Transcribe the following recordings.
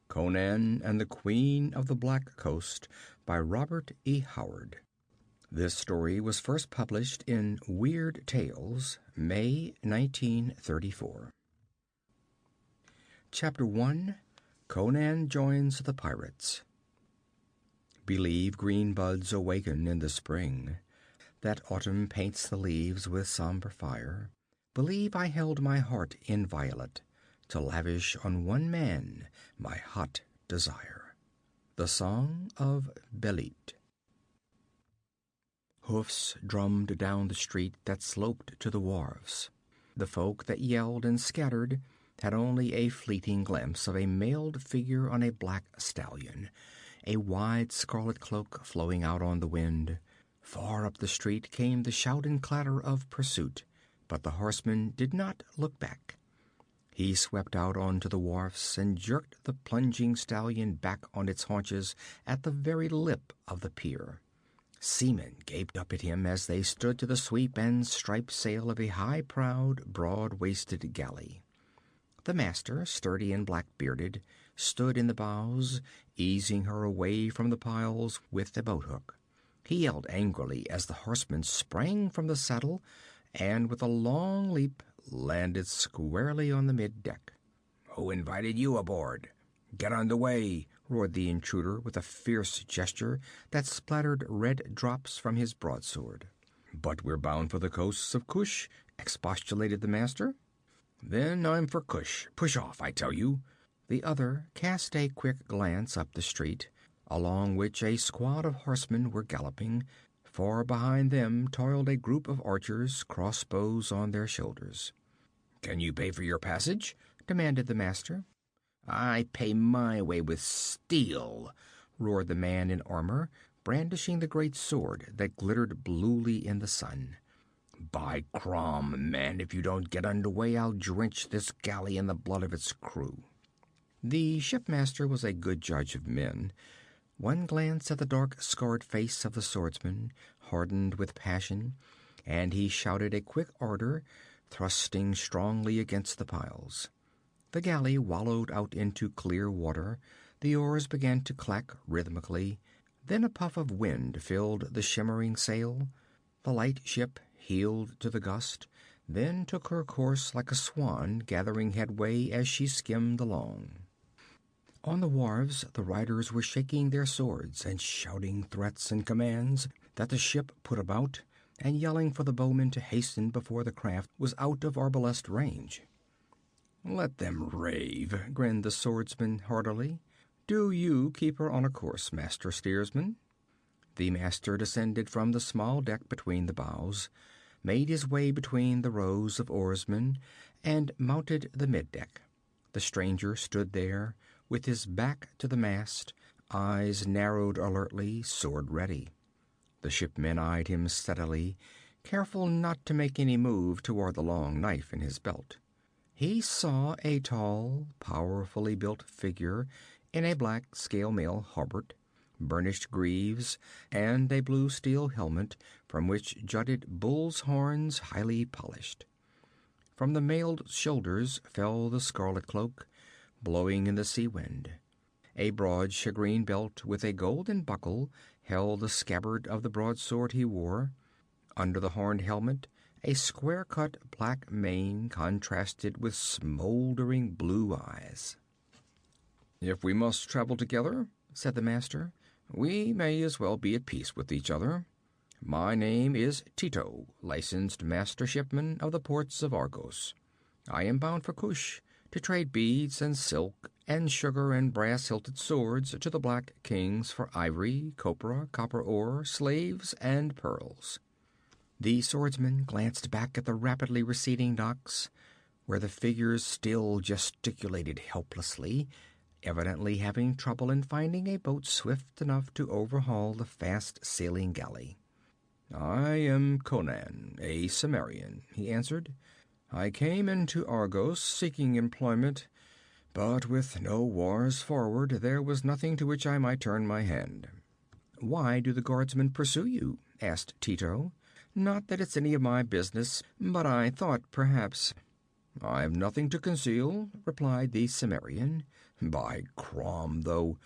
Conan and the Queen of the Black Coast by Robert E. Howard. This story was first published in Weird Tales, May 1934. Chapter 1. Conan joins the pirates. Believe green buds awaken in the spring, that autumn paints the leaves with somber fire. Believe I held my heart inviolate, to lavish on one man my hot desire. The Song of Belit. Hoofs drummed down the street that sloped to the wharves. The folk that yelled and scattered had only a fleeting glimpse of a mailed figure on a black stallion, a wide scarlet cloak flowing out on the wind. Far up the street came the shout and clatter of pursuit, but the horseman did not look back. He swept out onto the wharfs and jerked the plunging stallion back on its haunches at the very lip of the pier. Seamen gaped up at him as they stood to the sweep and striped sail of a high-prowed, broad-waisted galley. The master, sturdy and black-bearded, stood in the bows, easing her away from the piles with a boat-hook. He yelled angrily as the horseman sprang from the saddle and, with a long leap, landed squarely on the mid-deck. "Who invited you aboard? Get under way!" roared the intruder with a fierce gesture that splattered red drops from his broadsword. "But we're bound for the coasts of Kush," expostulated the master. "Then I'm for Kush. Push off, I tell you." The other cast a quick glance up the street, along which a squad of horsemen were galloping. Far behind them toiled a group of archers, crossbows on their shoulders. "Can you pay for your passage?" demanded the master. "I pay my way with steel," roared the man in armor, brandishing the great sword that glittered bluely in the sun. "By Crom, man, if you don't get under way, I'll drench this galley in the blood of its crew." The shipmaster was a good judge of men. One glance at the dark, scarred face of the swordsman hardened with passion, and he shouted a quick order, thrusting strongly against the piles. The galley wallowed out into clear water. The oars began to clack rhythmically. Then a puff of wind filled the shimmering sail. The light ship heeled to the gust, then took her course like a swan, gathering headway as she skimmed along. On the wharves, the riders were shaking their swords and shouting threats and commands that the ship put about, and yelling for the bowmen to hasten before the craft was out of arbalest range. "Let them rave," grinned the swordsman heartily. "Do you keep her on a course, Master Steersman." The master descended from the small deck between the bows, made his way between the rows of oarsmen, and mounted the middeck. The stranger stood there, with his back to the mast, eyes narrowed alertly, sword ready. The shipmen eyed him steadily, careful not to make any move toward the long knife in his belt. He saw a tall, powerfully built figure in a black scale mail hauberk, burnished greaves, and a blue steel helmet from which jutted bull's horns highly polished. From the mailed shoulders fell the scarlet cloak, blowing in the sea wind. A broad shagreen belt with a golden buckle held the scabbard of the broadsword he wore. Under the horned helmet, a square-cut black mane contrasted with smoldering blue eyes. "If we must travel together," said the master, "we may as well be at peace with each other. My name is Tito, licensed master shipman of the ports of Argos. I am bound for Kush, to trade beads and silk and sugar and brass-hilted swords to the Black Kings for ivory, copra, copper ore, slaves, and pearls." The swordsman glanced back at the rapidly receding docks, where the figures still gesticulated helplessly, evidently having trouble in finding a boat swift enough to overhaul the fast-sailing galley. "I am Conan, a Cimmerian," he answered. "I came into Argos seeking employment, but with no wars forward, there was nothing to which I might turn my hand." "Why do the guardsmen pursue you?" asked Tito. "Not that it's any of my business, but I thought perhaps—" "I've nothing to conceal," replied the Cimmerian. By Crom, though,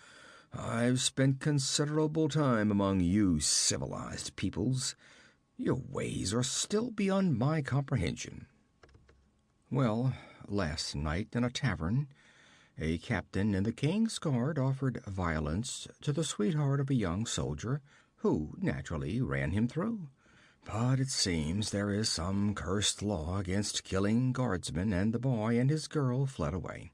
I've spent considerable time among you civilized peoples. Your ways are still beyond my comprehension. Well, last night in a tavern, a captain in the king's guard offered violence to the sweetheart of a young soldier, who naturally ran him through. But it seems there is some cursed law against killing guardsmen, and the boy and his girl fled away.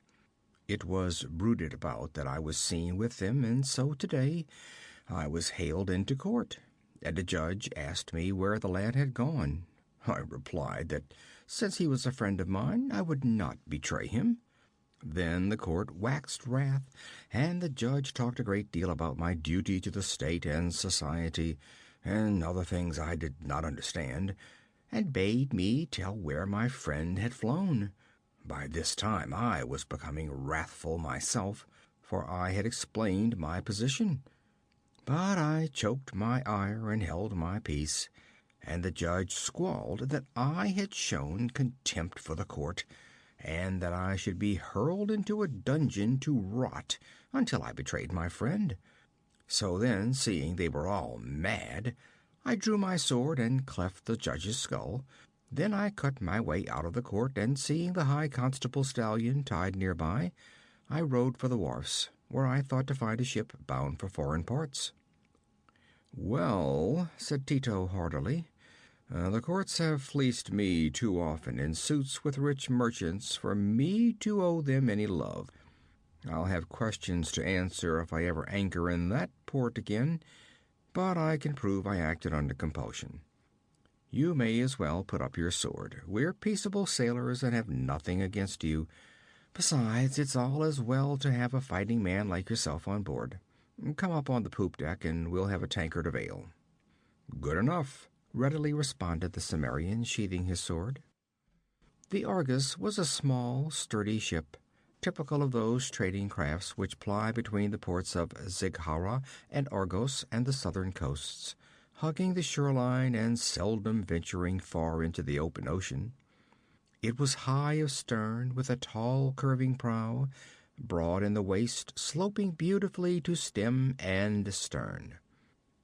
It was bruited about that I was seen with them, and so today I was haled into court, and a judge asked me where the lad had gone. I replied that since he was a friend of mine, I would not betray him. Then the court waxed wrath, and the judge talked a great deal about my duty to the state and society, and other things I did not understand, and bade me tell where my friend had flown. By this time I was becoming wrathful myself, for I had explained my position. But I choked my ire and held my peace, and the judge squalled that I had shown contempt for the court, and that I should be hurled into a dungeon to rot until I betrayed my friend. So then, seeing they were all mad, I drew my sword and cleft the judge's skull. Then I cut my way out of the court, and seeing the high constable's stallion tied nearby, I rode for the wharfs, where I thought to find a ship bound for foreign parts. "Well," said Tito hardily, "the courts have fleeced me too often in suits with rich merchants for me to owe them any love. I'll have questions to answer if I ever anchor in that port again, but I can prove I acted under compulsion. You may as well put up your sword. We're peaceable sailors and have nothing against you. Besides, it's all as well to have a fighting man like yourself on board. Come up on the poop deck and we'll have a tankard of ale." "Good enough," readily responded the Cimmerian, sheathing his sword. The Argus was a small, sturdy ship, typical of those trading crafts which ply between the ports of Zighara and Argos and the southern coasts, hugging the shoreline and seldom venturing far into the open ocean. It was high of stern, with a tall curving prow, broad in the waist, sloping beautifully to stem and stern.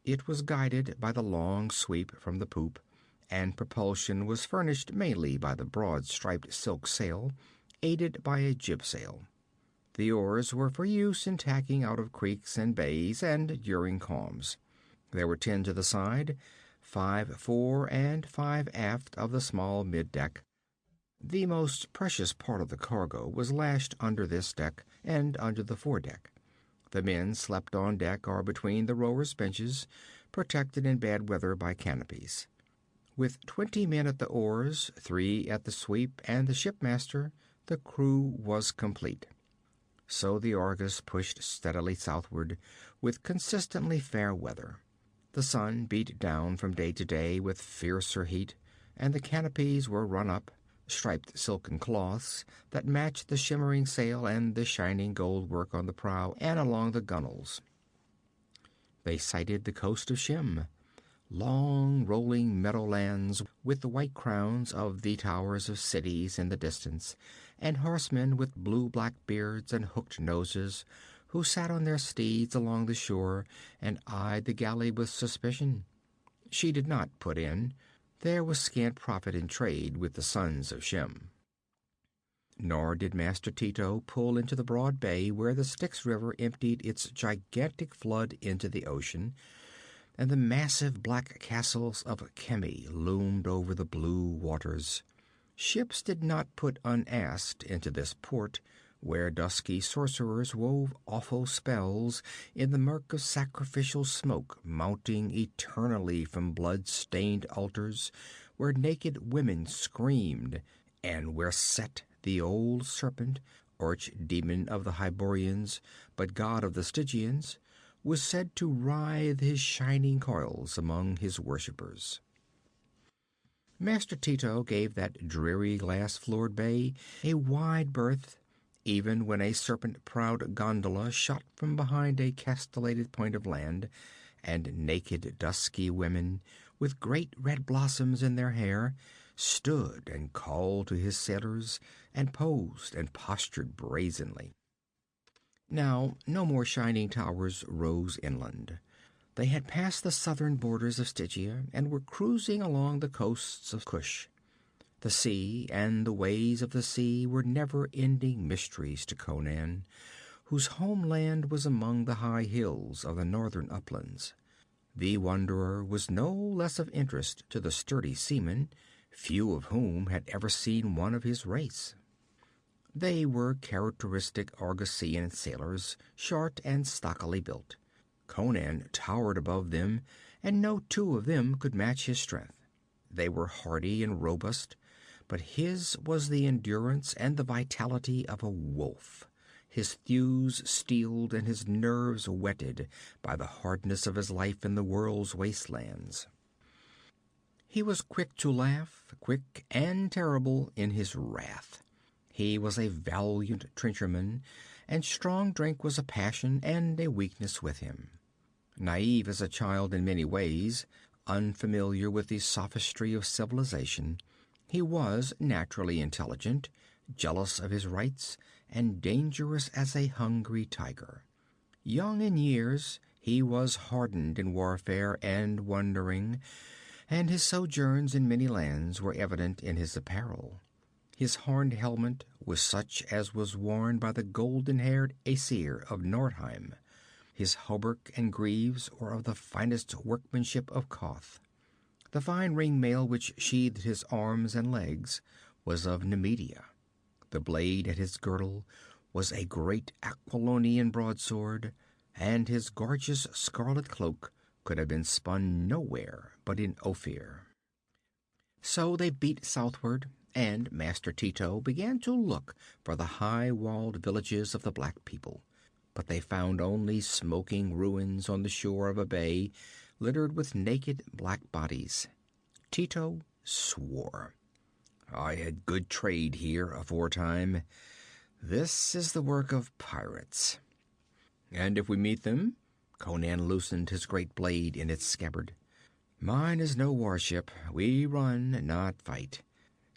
It was guided by the long sweep from the poop, and propulsion was furnished mainly by the broad striped silk sail, aided by a jibsail. The oars were for use in tacking out of creeks and bays and during calms. There were 10 to the side, 5 fore and 5 aft of the small mid-deck. The most precious part of the cargo was lashed under this deck and under the foredeck. The men slept on deck or between the rowers' benches, protected in bad weather by canopies. With 20 men at the oars, 3 at the sweep, and the shipmaster, the crew was complete. So the Argus pushed steadily southward, with consistently fair weather. The sun beat down from day to day with fiercer heat, and the canopies were run up, striped silken cloths that matched the shimmering sail and the shining gold work on the prow and along the gunwales. They sighted the coast of Shem, long rolling meadowlands with the white crowns of the towers of cities in the distance, and horsemen with blue-black beards and hooked noses who sat on their steeds along the shore and eyed the galley with suspicion. She did not put in. There was scant profit in trade with the sons of Shem. Nor did Master Tito pull into the broad bay where the Styx River emptied its gigantic flood into the ocean, and the massive black castles of Kemi loomed over the blue waters. Ships did not put unasked into this port, where dusky sorcerers wove awful spells in the murk of sacrificial smoke mounting eternally from blood-stained altars, where naked women screamed, and where Set, the old serpent, arch-demon of the Hyborians, but god of the Stygians, was said to writhe his shining coils among his worshippers. Master Tito gave that dreary glass-floored bay a wide berth, even when a serpent-prowed gondola shot from behind a castellated point of land, and naked dusky women, with great red blossoms in their hair, stood and called to his sailors, and posed and postured brazenly. Now, no more shining towers rose inland. They had passed the southern borders of Stygia and were cruising along the coasts of Kush. The sea and the ways of the sea were never-ending mysteries to Conan, whose homeland was among the high hills of the northern uplands. The wanderer was no less of interest to the sturdy seamen, few of whom had ever seen one of his race. They were characteristic Argosian sailors, short and stockily built. Conan towered above them, and no two of them could match his strength. They were hardy and robust, but his was the endurance and the vitality of a wolf, his thews steeled and his nerves whetted by the hardness of his life in the world's wastelands. He was quick to laugh, quick and terrible in his wrath. He was a valiant trencherman, and strong drink was a passion and a weakness with him. Naive as a child in many ways, unfamiliar with the sophistry of civilization, he was naturally intelligent, jealous of his rights, and dangerous as a hungry tiger. Young in years, he was hardened in warfare and wandering, and his sojourns in many lands were evident in his apparel. His horned helmet was such as was worn by the golden-haired Aesir of Nordheim. His hauberk and greaves were of the finest workmanship of Koth. The fine ring-mail which sheathed his arms and legs was of Nemedia. The blade at his girdle was a great Aquilonian broadsword, and his gorgeous scarlet cloak could have been spun nowhere but in Ophir. So they beat southward, and Master Tito began to look for the high-walled villages of the black people. But they found only smoking ruins on the shore of a bay littered with naked black bodies. Tito swore. "I had good trade here aforetime. This is the work of pirates." "And if we meet them?" Conan loosened his great blade in its scabbard. "Mine is no warship. We run, not fight.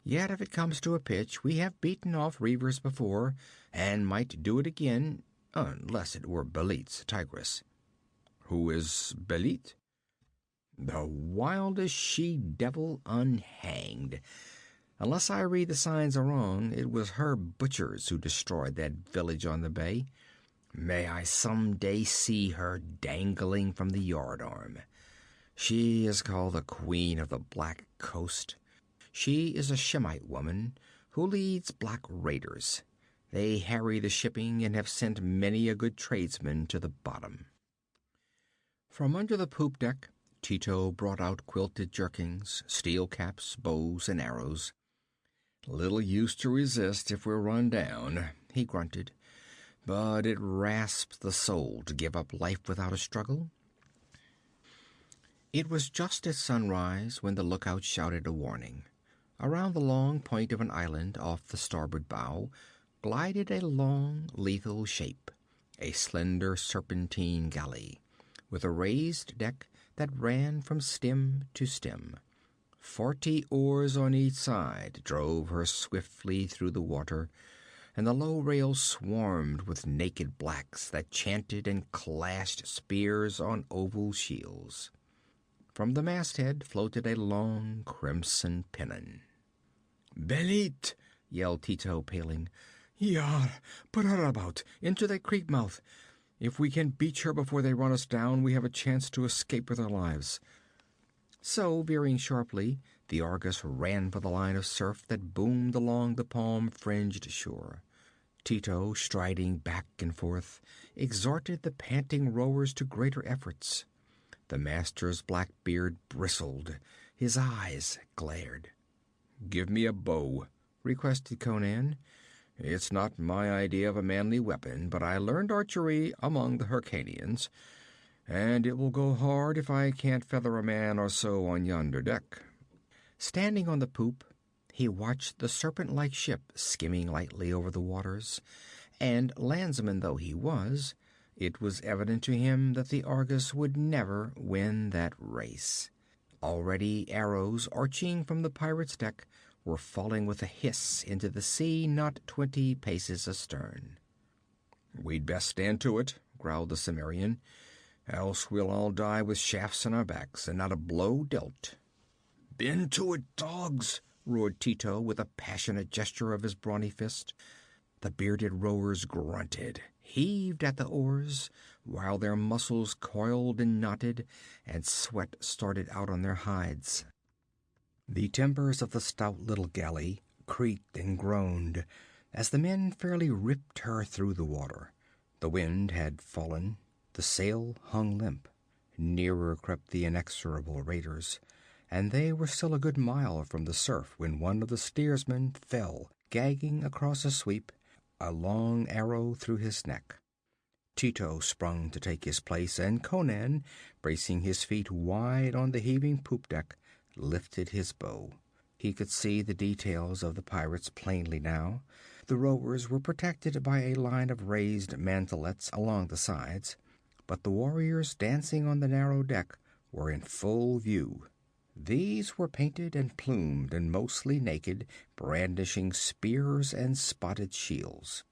Yet if it comes to a pitch, we have beaten off reavers before, and might do it again, unless it were Belit's tigress." "Who is Belit?" "The wildest she-devil unhanged. Unless I read the signs wrong, it was her butchers who destroyed that village on the bay. May I some day see her dangling from the yardarm. She is called the Queen of the Black Coast. She is a Shemite woman who leads black raiders. They harry the shipping and have sent many a good tradesman to the bottom." From under the poop deck, Tito brought out quilted jerkins, steel caps, bows, and arrows. "Little use to resist if we're run down," he grunted. "But it rasps the soul to give up life without a struggle." It was just at sunrise when the lookout shouted a warning. Around the long point of an island off the starboard bow glided a long, lethal shape, a slender serpentine galley, with a raised deck that ran from stem to stem. 40 oars on each side drove her swiftly through the water, and the low rail swarmed with naked blacks that chanted and clashed spears on oval shields. From the masthead floated a long crimson pennon. "Belit!" yelled Tito, paling. "Yar, put her about, into that creek mouth. If we can beach her before they run us down, we have a chance to escape with our lives." So, veering sharply, the Argus ran for the line of surf that boomed along the palm-fringed shore. Tito, striding back and forth, exhorted the panting rowers to greater efforts. The master's black beard bristled, his eyes glared. "Give me a bow," requested Conan. "It's not my idea of a manly weapon, but I learned archery among the Hyrcanians, and it will go hard if I can't feather a man or so on yonder deck." Standing on the poop, he watched the serpent-like ship skimming lightly over the waters, and landsman though he was, it was evident to him that the Argus would never win that race. Already arrows arching from the pirate's deck were falling with a hiss into the sea not 20 paces astern. "We'd best stand to it," growled the Cimmerian. "Else we'll all die with shafts in our backs, and not a blow dealt." "Bend to it, dogs!" roared Tito with a passionate gesture of his brawny fist. The bearded rowers grunted, heaved at the oars, while their muscles coiled and knotted, and sweat started out on their hides. The timbers of the stout little galley creaked and groaned as the men fairly ripped her through the water. The wind had fallen. The sail hung limp. Nearer crept the inexorable raiders, and they were still a good mile from the surf when one of the steersmen fell, gagging across a sweep, a long arrow through his neck. Tito sprung to take his place, and Conan, bracing his feet wide on the heaving poop deck, lifted his bow. He could see the details of the pirates plainly now. The rowers were protected by a line of raised mantelets along the sides, but the warriors dancing on the narrow deck were in full view. These were painted and plumed and mostly naked, brandishing spears and spotted shields.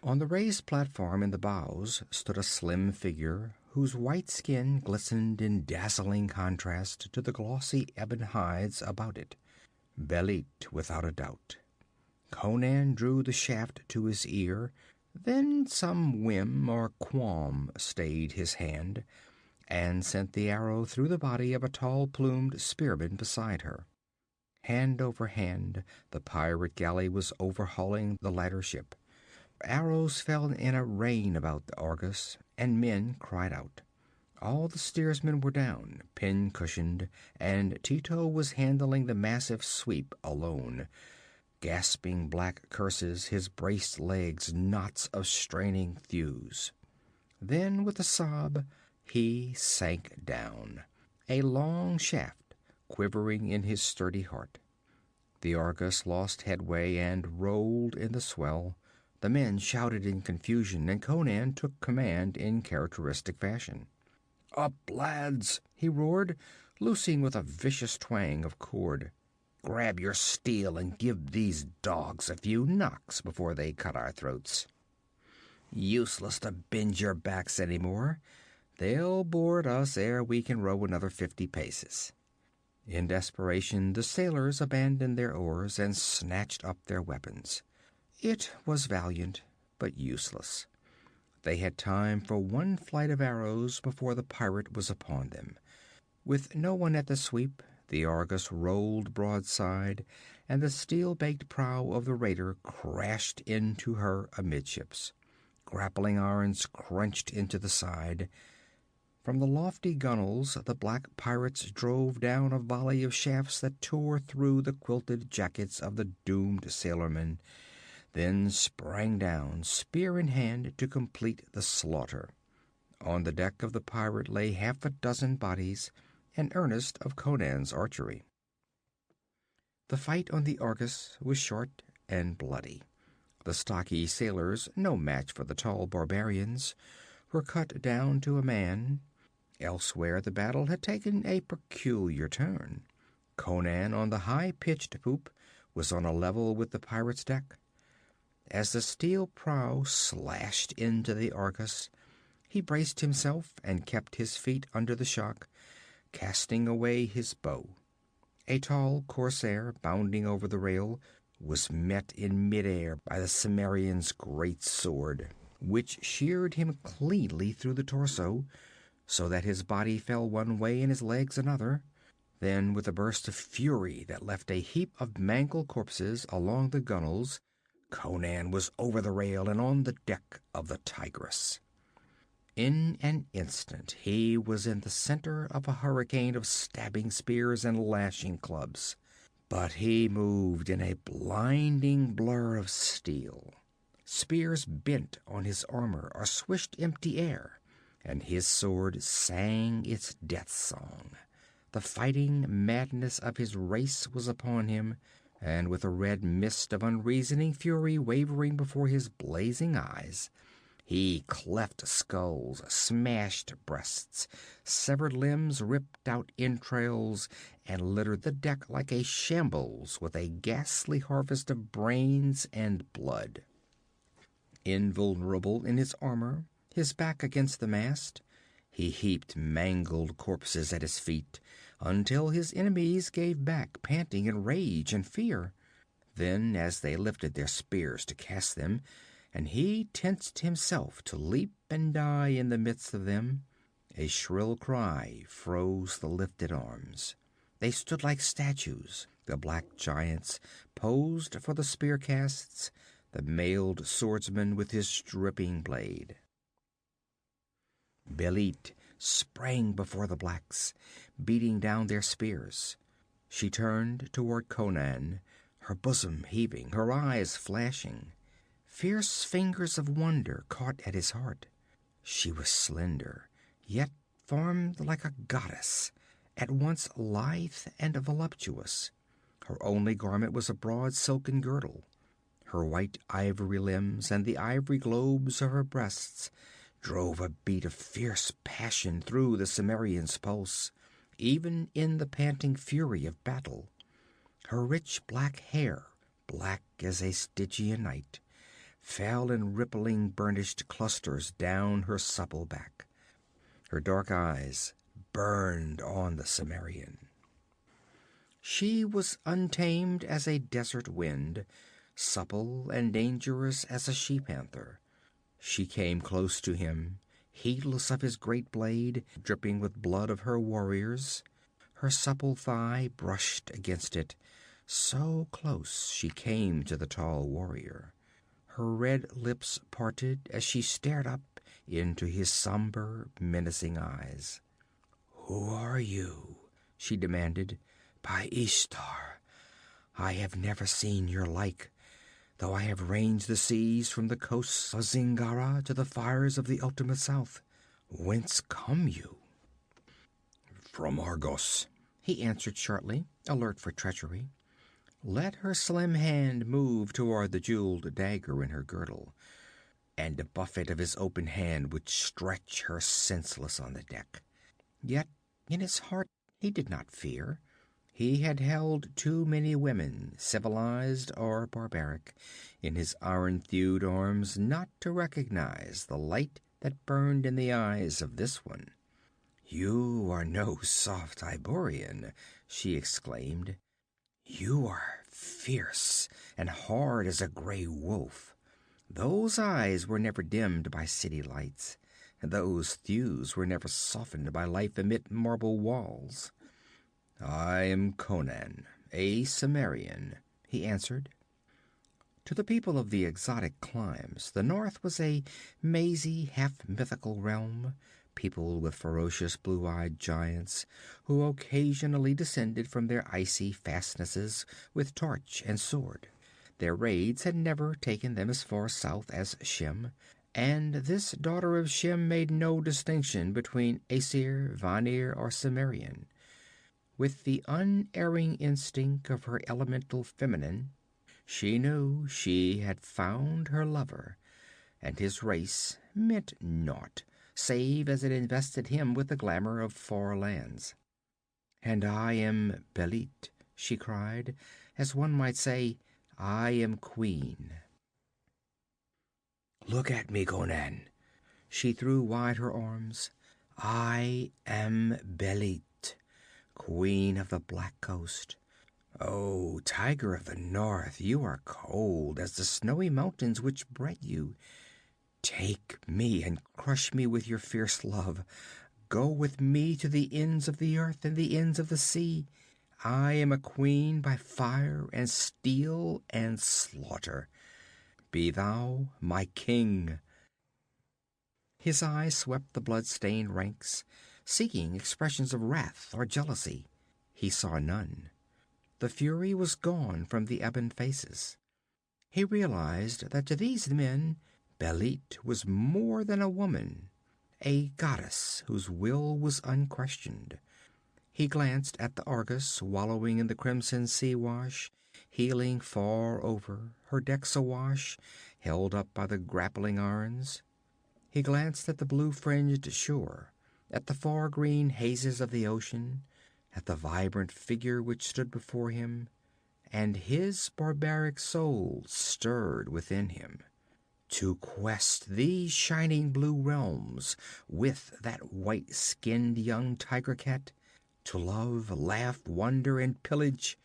On the raised platform in the bows stood a slim figure whose white skin glistened in dazzling contrast to the glossy ebon hides about it. Belit, without a doubt. Conan drew the shaft to his ear, then some whim or qualm stayed his hand, and sent the arrow through the body of a tall-plumed spearman beside her. Hand over hand, the pirate galley was overhauling the lighter ship. Arrows fell in a rain about the Argus, and men cried out. All the steersmen were down, pin-cushioned, and Tito was handling the massive sweep alone, gasping black curses, his braced legs knots of straining thews. Then, with a sob, he sank down, a long shaft quivering in his sturdy heart. The Argus lost headway and rolled in the swell. The men shouted in confusion, and Conan took command in characteristic fashion. "Up, lads!" he roared, loosing with a vicious twang of cord. "Grab your steel and give these dogs a few knocks before they cut our throats. Useless to bend your backs any more. They'll board us ere we can row another 50 paces." In desperation, the sailors abandoned their oars and snatched up their weapons. It was valiant, but useless. They had time for one flight of arrows before the pirate was upon them. With no one at the sweep, the Argus rolled broadside, and the steel-baked prow of the raider crashed into her amidships. Grappling irons crunched into the side. From the lofty gunwales, the black pirates drove down a volley of shafts that tore through the quilted jackets of the doomed sailormen, then sprang down, spear in hand, to complete the slaughter. On the deck of the pirate lay half a dozen bodies, an earnest of Conan's archery. The fight on the Argus was short and bloody. The stocky sailors, no match for the tall barbarians, were cut down to a man. Elsewhere the battle had taken a peculiar turn. Conan, on the high-pitched poop, was on a level with the pirate's deck. As the steel prow slashed into the Argus, he braced himself and kept his feet under the shock, casting away his bow. A tall corsair, bounding over the rail, was met in midair by the Cimmerian's great sword, which sheared him cleanly through the torso, so that his body fell one way and his legs another. Then, with a burst of fury that left a heap of mangled corpses along the gunwales, Conan was over the rail and on the deck of the Tigress. In an instant he was in the center of a hurricane of stabbing spears and lashing clubs. But he moved in a blinding blur of steel. Spears bent on his armor or swished empty air, and his sword sang its death song. The fighting madness of his race was upon him, and with a red mist of unreasoning fury wavering before his blazing eyes, he cleft skulls, smashed breasts, severed limbs, ripped out entrails, and littered the deck like a shambles with a ghastly harvest of brains and blood. Invulnerable in his armor, his back against the mast, he heaped mangled corpses at his feet until his enemies gave back, panting in rage and fear. Then, as they lifted their spears to cast them, and he tensed himself to leap and die in the midst of them, a shrill cry froze the lifted arms. They stood like statues, the black giants posed for the spear casts, the mailed swordsman with his dripping blade. Belit sprang before the blacks, beating down their spears. She turned toward Conan, her bosom heaving, her eyes flashing. Fierce fingers of wonder caught at his heart. She was slender, yet formed like a goddess, at once lithe and voluptuous. Her only garment was a broad silken girdle. Her white ivory limbs and the ivory globes of her breasts drove a beat of fierce passion through the Cimmerian's pulse, even in the panting fury of battle. Her rich black hair, black as a Stygian night, fell in rippling burnished clusters down her supple back. Her dark eyes burned on the Cimmerian. She was untamed as a desert wind, supple and dangerous as a she-panther. She came close to him, heedless of his great blade, dripping with blood of her warriors. Her supple thigh brushed against it, so close she came to the tall warrior. Her red lips parted as she stared up into his somber, menacing eyes. "Who are you?" she demanded. "By Ishtar, I have never seen your like, though I have ranged the seas from the coasts of Zingara to the fires of the ultimate south. Whence come you?" "From Argos," he answered shortly, alert for treachery. Let her slim hand move toward the jeweled dagger in her girdle, and a buffet of his open hand would stretch her senseless on the deck. Yet in his heart he did not fear. He had held too many women, civilized or barbaric, in his iron-thewed arms not to recognize the light that burned in the eyes of this one. "You are no soft Iborian," she exclaimed. "You are fierce and hard as a gray wolf. Those eyes were never dimmed by city lights, and those thews were never softened by life amid marble walls." "I am Conan, a Cimmerian," he answered. To the people of the exotic climes, the north was a mazy, half-mythical realm, peopled with ferocious blue-eyed giants who occasionally descended from their icy fastnesses with torch and sword. Their raids had never taken them as far south as Shem, and this daughter of Shem made no distinction between Aesir, Vanir, or Cimmerian. With the unerring instinct of her elemental feminine, she knew she had found her lover, and his race meant naught, save as it invested him with the glamour of far lands. "And I am Belit," she cried, as one might say, "I am queen." "Look at me, Conan." She threw wide her arms. "I am Belit, queen of the Black Coast. Oh, tiger of the north, you are cold as the snowy mountains which bred you. Take me and crush me with your fierce love. Go with me to the ends of the earth and the ends of the sea. I am a queen by fire and steel and slaughter. Be thou my king." His eyes swept the blood-stained ranks, seeking expressions of wrath or jealousy. He saw none. The fury was gone from the ebon faces. He realized that to these men Belit was more than a woman, a goddess whose will was unquestioned. He glanced at the Argus wallowing in the crimson sea wash, heeling far over, her decks awash, held up by the grappling irons. He glanced at the blue-fringed shore, at the far green hazes of the ocean, at the vibrant figure which stood before him, and his barbaric soul stirred within him. To quest these shining blue realms with that white-skinned young tiger cat? To love, laugh, wonder, and pillage?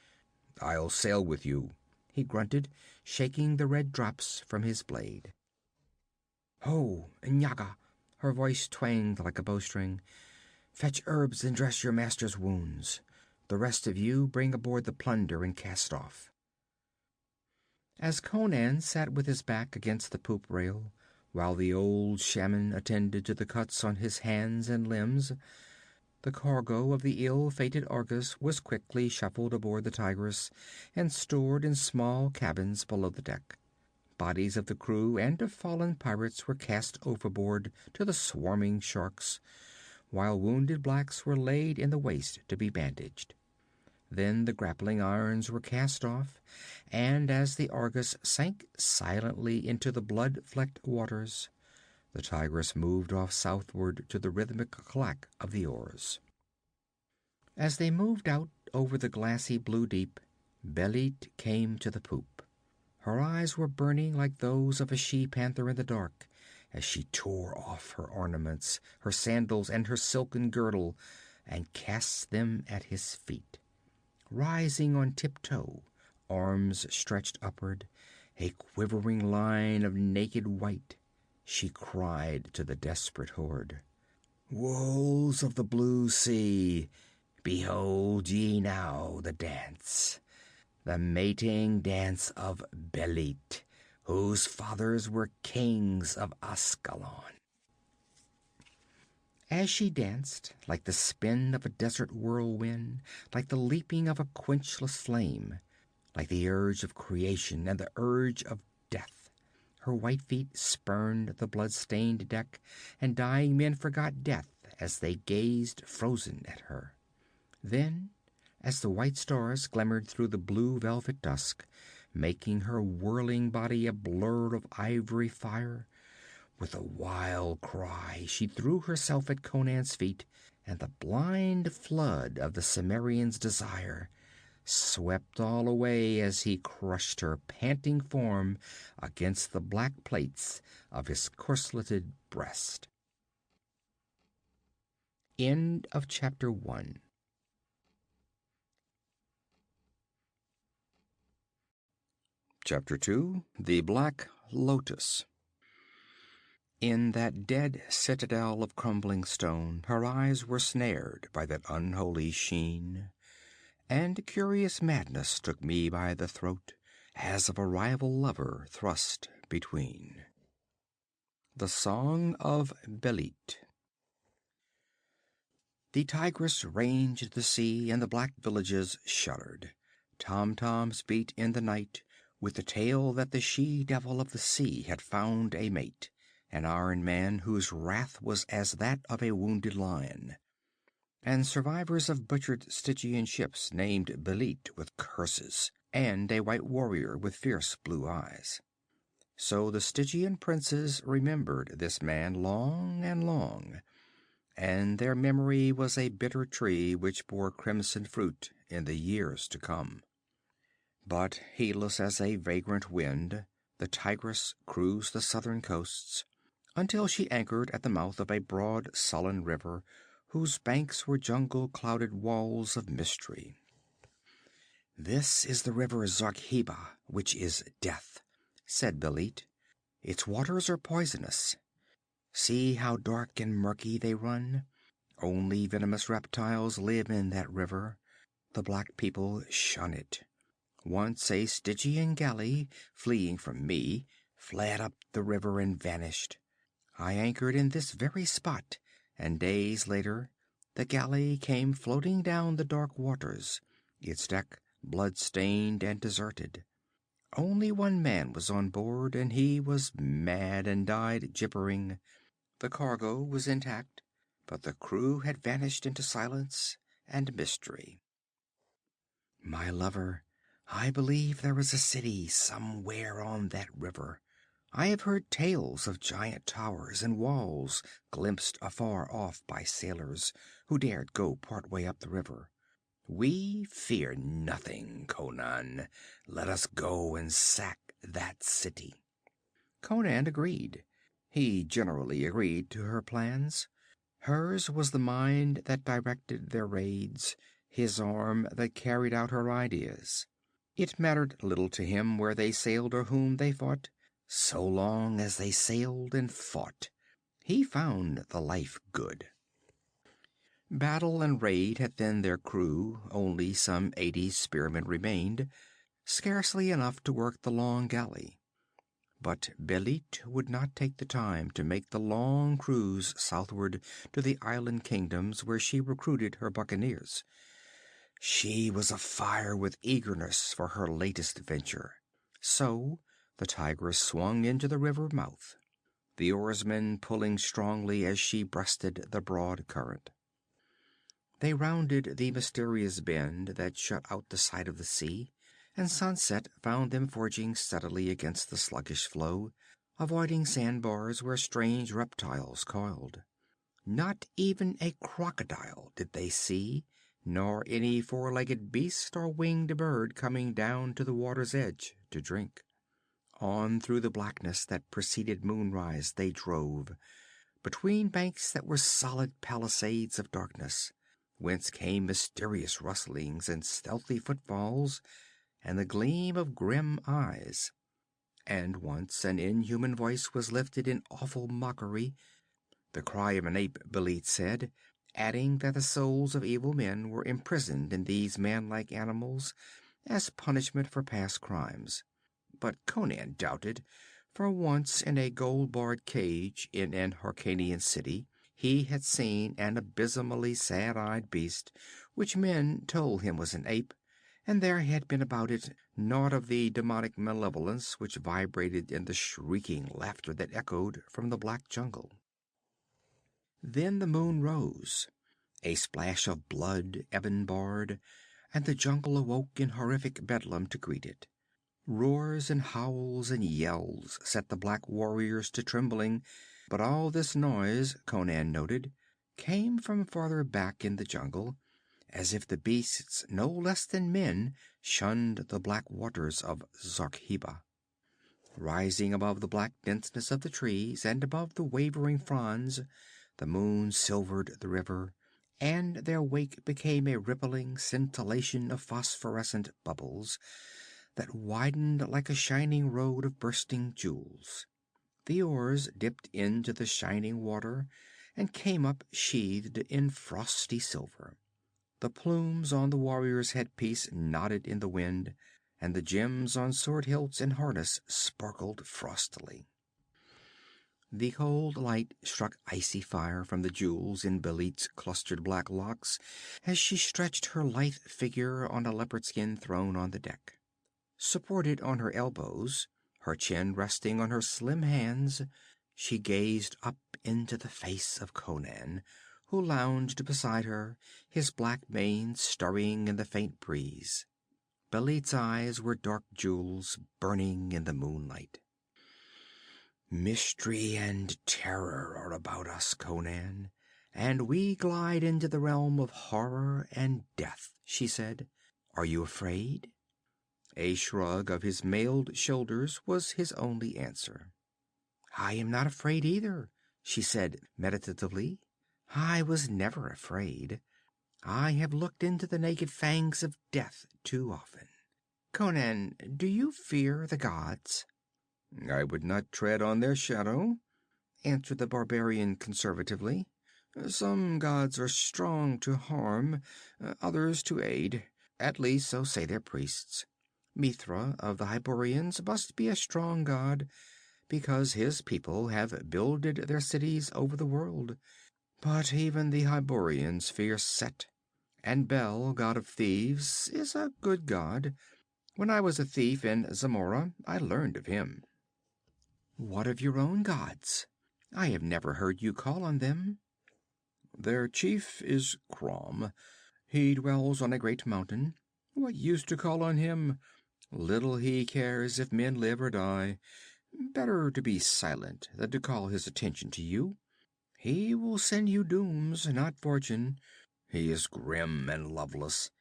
I'll sail with you, he grunted, shaking the red drops from his blade. Ho, Nyaga! Her voice twanged like a bowstring. Fetch herbs and dress your master's wounds. The rest of you bring aboard the plunder and cast off. As Conan sat with his back against the poop rail, while the old shaman attended to the cuts on his hands and limbs, the cargo of the ill-fated Argus was quickly shuffled aboard the Tigress and stored in small cabins below the deck. Bodies of the crew and of fallen pirates were cast overboard to the swarming sharks, while wounded blacks were laid in the waist to be bandaged. Then the grappling irons were cast off, and as the Argus sank silently into the blood-flecked waters, the Tigress moved off southward to the rhythmic clack of the oars. As they moved out over the glassy blue deep, Belit came to the poop. Her eyes were burning like those of a she-panther in the dark, as she tore off her ornaments, her sandals, and her silken girdle, and cast them at his feet. Rising on tiptoe, arms stretched upward, a quivering line of naked white, she cried to the desperate horde, "Wolves of the blue sea, behold ye now the dance, the mating dance of Belit, whose fathers were kings of Ascalon." As she danced, like the spin of a desert whirlwind, like the leaping of a quenchless flame, like the urge of creation and the urge of death, her white feet spurned the blood-stained deck, and dying men forgot death as they gazed frozen at her. Then, as the white stars glimmered through the blue velvet dusk, making her whirling body a blur of ivory fire, with a wild cry she threw herself at Conan's feet, and the blind flood of the Cimmerian's desire swept all away as he crushed her panting form against the black plates of his corsleted breast. End of chapter 1. Chapter 2. The Black Lotus. In that dead citadel of crumbling stone, her eyes were snared by that unholy sheen, and curious madness took me by the throat, as of a rival lover thrust between. The Song of Belit. The Tigress ranged the sea, and the black villages shuddered. Tom-toms beat in the night, with the tale that the she-devil of the sea had found a mate, an iron man whose wrath was as that of a wounded lion. And survivors of butchered Stygian ships named Belit with curses, and a white warrior with fierce blue eyes. So the Stygian princes remembered this man long and long, and their memory was a bitter tree which bore crimson fruit in the years to come. But heedless as a vagrant wind, the Tigress cruised the southern coasts, until she anchored at the mouth of a broad, sullen river, whose banks were jungle-clouded walls of mystery. "This is the river Zarkheba, which is death," said Belit. "Its waters are poisonous. See how dark and murky they run. Only venomous reptiles live in that river. The black people shun it. Once a Stygian galley, fleeing from me, fled up the river and vanished. I anchored in this very spot, and days later the galley came floating down the dark waters, its deck blood-stained and deserted. Only one man was on board, and he was mad and died gibbering. The cargo was intact, but the crew had vanished into silence and mystery. My lover, I believe there is a city somewhere on that river. I have heard tales of giant towers and walls glimpsed afar off by sailors who dared go part way up the river. We fear nothing, Conan. Let us go and sack that city." Conan agreed. He generally agreed to her plans. Hers was the mind that directed their raids, his arm that carried out her ideas. It mattered little to him where they sailed or whom they fought, so long as they sailed and fought. He found the life good. Battle and raid had thinned their crew. Only some 80 spearmen remained, scarcely enough to work the long galley. But Belit would not take the time to make the long cruise southward to the island kingdoms where she recruited her buccaneers. She was afire with eagerness for her latest venture. So the Tigress swung into the river mouth, the oarsmen pulling strongly as she breasted the broad current. They rounded the mysterious bend that shut out the sight of the sea, and sunset found them forging steadily against the sluggish flow, avoiding sandbars where strange reptiles coiled. Not even a crocodile did they see, nor any four-legged beast or winged bird coming down to the water's edge to drink. On through the blackness that preceded moonrise they drove, between banks that were solid palisades of darkness, whence came mysterious rustlings and stealthy footfalls and the gleam of grim eyes. And once an inhuman voice was lifted in awful mockery, the cry of an ape, Belit said, adding that the souls of evil men were imprisoned in these manlike animals as punishment for past crimes. But Conan doubted, for once in a gold-barred cage in an Hyrkanian city he had seen an abysmally sad-eyed beast, which men told him was an ape, and there had been about it naught of the demonic malevolence which vibrated in the shrieking laughter that echoed from the black jungle. Then the moon rose. A splash of blood ebon-barred, and the jungle awoke in horrific bedlam to greet it. Roars and howls and yells set the black warriors to trembling, but all this noise, Conan noted, came from farther back in the jungle, as if the beasts no less than men shunned the black waters of Zarkheba. Rising above the black denseness of the trees and above the wavering fronds, the moon silvered the river, and their wake became a rippling scintillation of phosphorescent bubbles that widened like a shining road of bursting jewels. The oars dipped into the shining water and came up sheathed in frosty silver. The plumes on the warrior's headpiece nodded in the wind, and the gems on sword hilts and harness sparkled frostily. The cold light struck icy fire from the jewels in Belit's clustered black locks as she stretched her lithe figure on a leopard-skin throne on the deck. Supported on her elbows, her chin resting on her slim hands, she gazed up into the face of Conan, who lounged beside her, his black mane stirring in the faint breeze. Belit's eyes were dark jewels burning in the moonlight. "Mystery and terror are about us, Conan, and we glide into the realm of horror and death," she said. "Are you afraid?" A shrug of his mailed shoulders was his only answer. "I am not afraid either," she said meditatively. "I was never afraid. I have looked into the naked fangs of death too often. Conan, do you fear the gods?" "I would not tread on their shadow," answered the barbarian conservatively. "Some gods are strong to harm, others to aid. At least, so say their priests. Mithra of the Hyborians must be a strong god, because his people have builded their cities over the world. But even the Hyborians fear Set. And Bel, god of thieves, is a good god. When I was a thief in Zamora, I learned of him." "What of your own gods? I have never heard you call on them." "Their chief is Crom. He dwells on a great mountain. What use to call on him? Little he cares if men live or die. Better to be silent than to call his attention to you. He will send you dooms, not fortune. He is grim and loveless,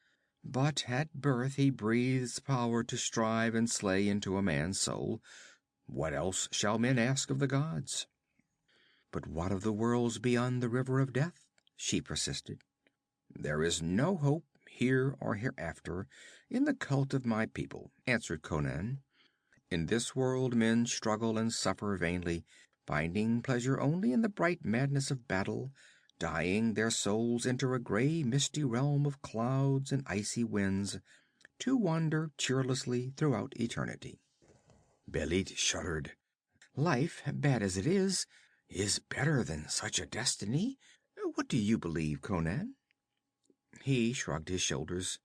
but at birth he breathes power to strive and slay into a man's soul. What else shall men ask of the gods?" "But what of the worlds beyond the river of death?" she persisted. "There is no hope, here or hereafter, in the cult of my people," answered Conan. "In this world men struggle and suffer vainly, finding pleasure only in the bright madness of battle. Dying, their souls enter a gray, misty realm of clouds and icy winds, to wander cheerlessly throughout eternity." Belit shuddered. "Life, bad as it is better than such a destiny. What do you believe, Conan?" He shrugged his shoulders.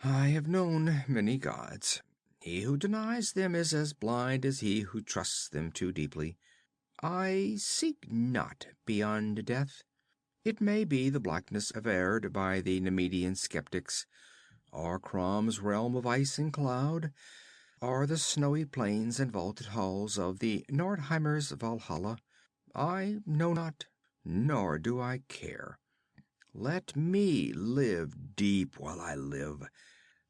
"I have known many gods. He who denies them is as blind as he who trusts them too deeply. I seek not beyond death. It may be the blackness averred by the Nemedian skeptics, or Crom's realm of ice and cloud, or the snowy plains and vaulted halls of the Nordheimers' Valhalla. I know not, nor do I care. Let me live deep while I live.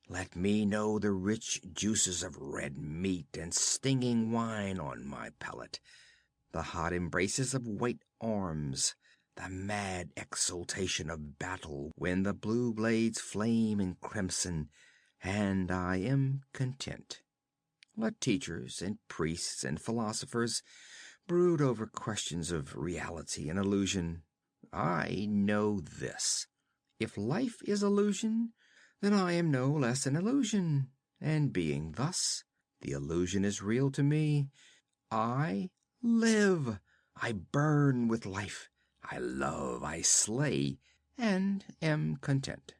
Let me know the rich juices of red meat and stinging wine on my palate, the hot embraces of white arms, the mad exultation of battle when the blue blades flame in crimson, and I am content. Let teachers and priests and philosophers brood over questions of reality and illusion. I know this: if life is illusion, then I am no less an illusion, and being thus, the illusion is real to me. I live. I burn with life. I love, I slay, and am content."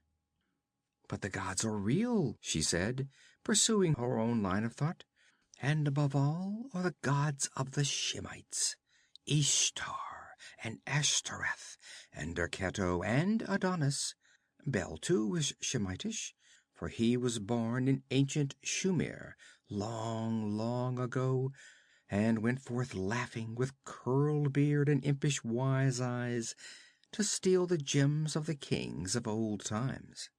"But the gods are real," she said, pursuing her own line of thought. "And above all are the gods of the Shemites: Ishtar and Ashtoreth and Derketo and Adonis. Bel, too, is Shemitish, for he was born in ancient Shumir long, long ago, and went forth laughing, with curled beard and impish wise eyes, to steal the gems of the kings of old times.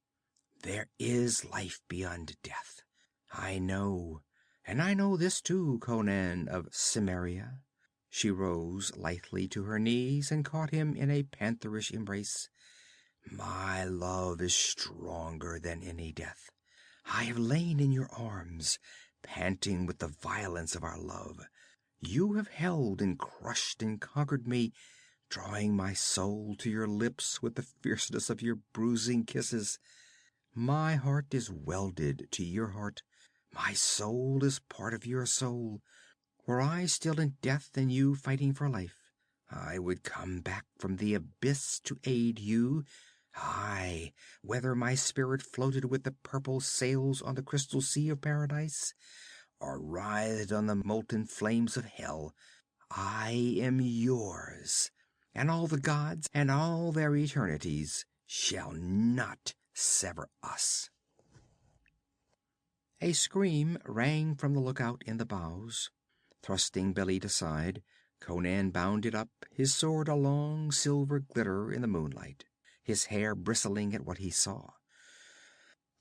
There is life beyond death, I know, and I know this too, Conan of Cimmeria." She rose lithely to her knees and caught him in a pantherish embrace. "My love is stronger than any death. I have lain in your arms, panting with the violence of our love. You have held and crushed and conquered me, drawing my soul to your lips with the fierceness of your bruising kisses. My heart is welded to your heart. My soul is part of your soul. Were I still in death and you fighting for life, I would come back from the abyss to aid you. Aye, whether my spirit floated with the purple sails on the crystal sea of paradise, or writhed on the molten flames of hell, I am yours, and all the gods and all their eternities shall not sever us." A scream rang from the lookout in the bows. Thrusting Belit aside, Conan bounded up, his sword a long silver glitter in the moonlight, his hair bristling at what he saw.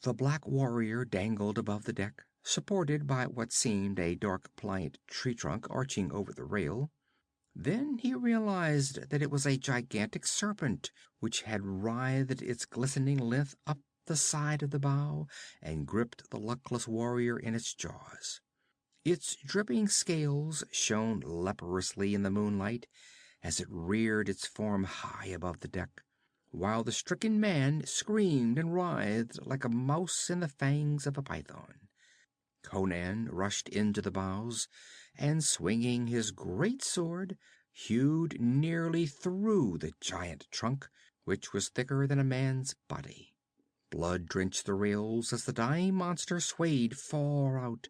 The black warrior dangled above the deck, supported by what seemed a dark pliant tree trunk arching over the rail. Then he realized that it was a gigantic serpent which had writhed its glistening length up the side of the bow and gripped the luckless warrior in its jaws. Its dripping scales shone leprously in the moonlight as it reared its form high above the deck, while the stricken man screamed and writhed like a mouse in the fangs of a python. Conan rushed into the bows, and swinging his great sword, hewed nearly through the giant trunk, which was thicker than a man's body. Blood drenched the rails as the dying monster swayed far out,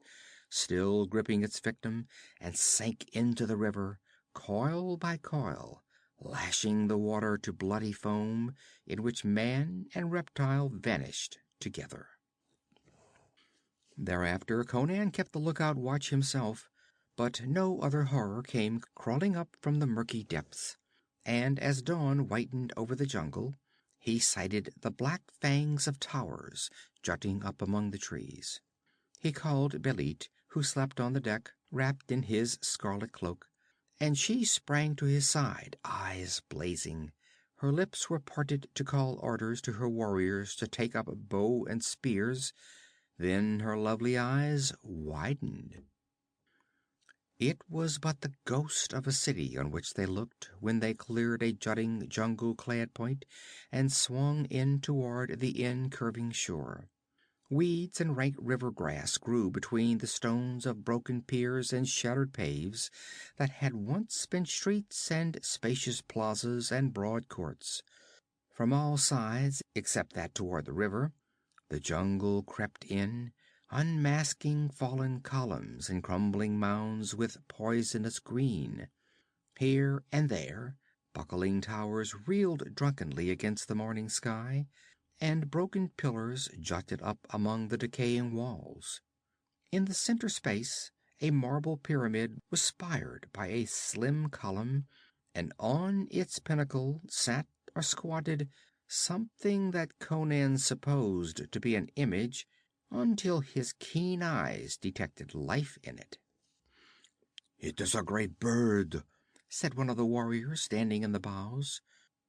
still gripping its victim, and sank into the river, coil by coil, lashing the water to bloody foam, in which man and reptile vanished together. Thereafter Conan kept the lookout watch himself, but no other horror came crawling up from the murky depths, and as dawn whitened over the jungle, he sighted the black fangs of towers jutting up among the trees. He called Belit, who slept on the deck, wrapped in his scarlet cloak, and she sprang to his side, eyes blazing. Her lips were parted to call orders to her warriors to take up bow and spears. Then her lovely eyes widened. It was but the ghost of a city on which they looked when they cleared a jutting jungle-clad point and swung in toward the in-curving shore. Weeds and rank river grass grew between the stones of broken piers and shattered paves that had once been streets and spacious plazas and broad courts. From all sides, except that toward the river, the jungle crept in, unmasking fallen columns and crumbling mounds with poisonous green. Here and there, buckling towers reeled drunkenly against the morning sky, and broken pillars jutted up among the decaying walls. In the center space, a marble pyramid was spired by a slim column, and on its pinnacle sat or squatted something that Conan supposed to be an image until his keen eyes detected life in it. "It is a great bird," said one of the warriors standing in the bows.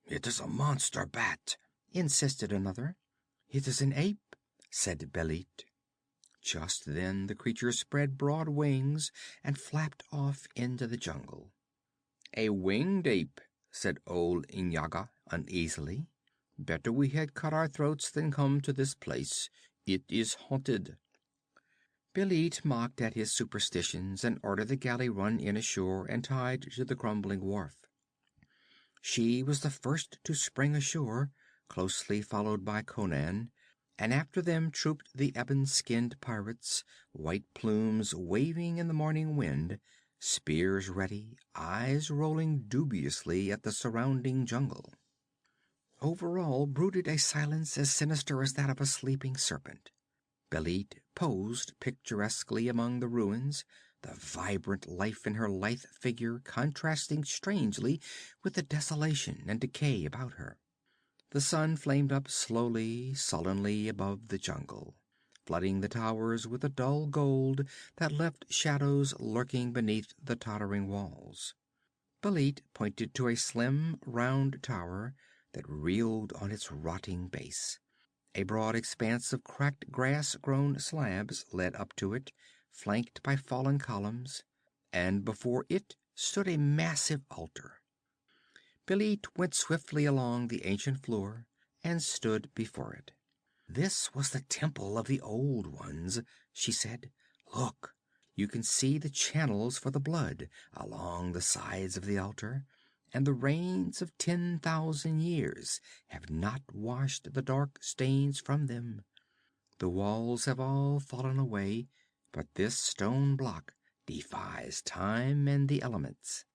"It is a monster bat," insisted another. "It is an ape," said Belit. Just then the creature spread broad wings and flapped off into the jungle. "A winged ape," said old Inyaga uneasily. "Better we had cut our throats than come to this place. It is haunted." Belit mocked at his superstitions and ordered the galley run in ashore and tied to the crumbling wharf. She was the first to spring ashore, closely followed by Conan, and after them trooped the ebon-skinned pirates, white plumes waving in the morning wind, spears ready, eyes rolling dubiously at the surrounding jungle. Over all brooded a silence as sinister as that of a sleeping serpent. Belit posed picturesquely among the ruins, the vibrant life in her lithe figure contrasting strangely with the desolation and decay about her. The sun flamed up slowly, sullenly above the jungle, flooding the towers with a dull gold that left shadows lurking beneath the tottering walls. Belit pointed to a slim, round tower that reeled on its rotting base. A broad expanse of cracked grass-grown slabs led up to it, flanked by fallen columns, and before it stood a massive altar. Belit went swiftly along the ancient floor and stood before it. "This was the temple of the old ones," she said. "Look, you can see the channels for the blood along the sides of the altar, and the rains of 10,000 years have not washed the dark stains from them. The walls have all fallen away, but this stone block defies time and the elements."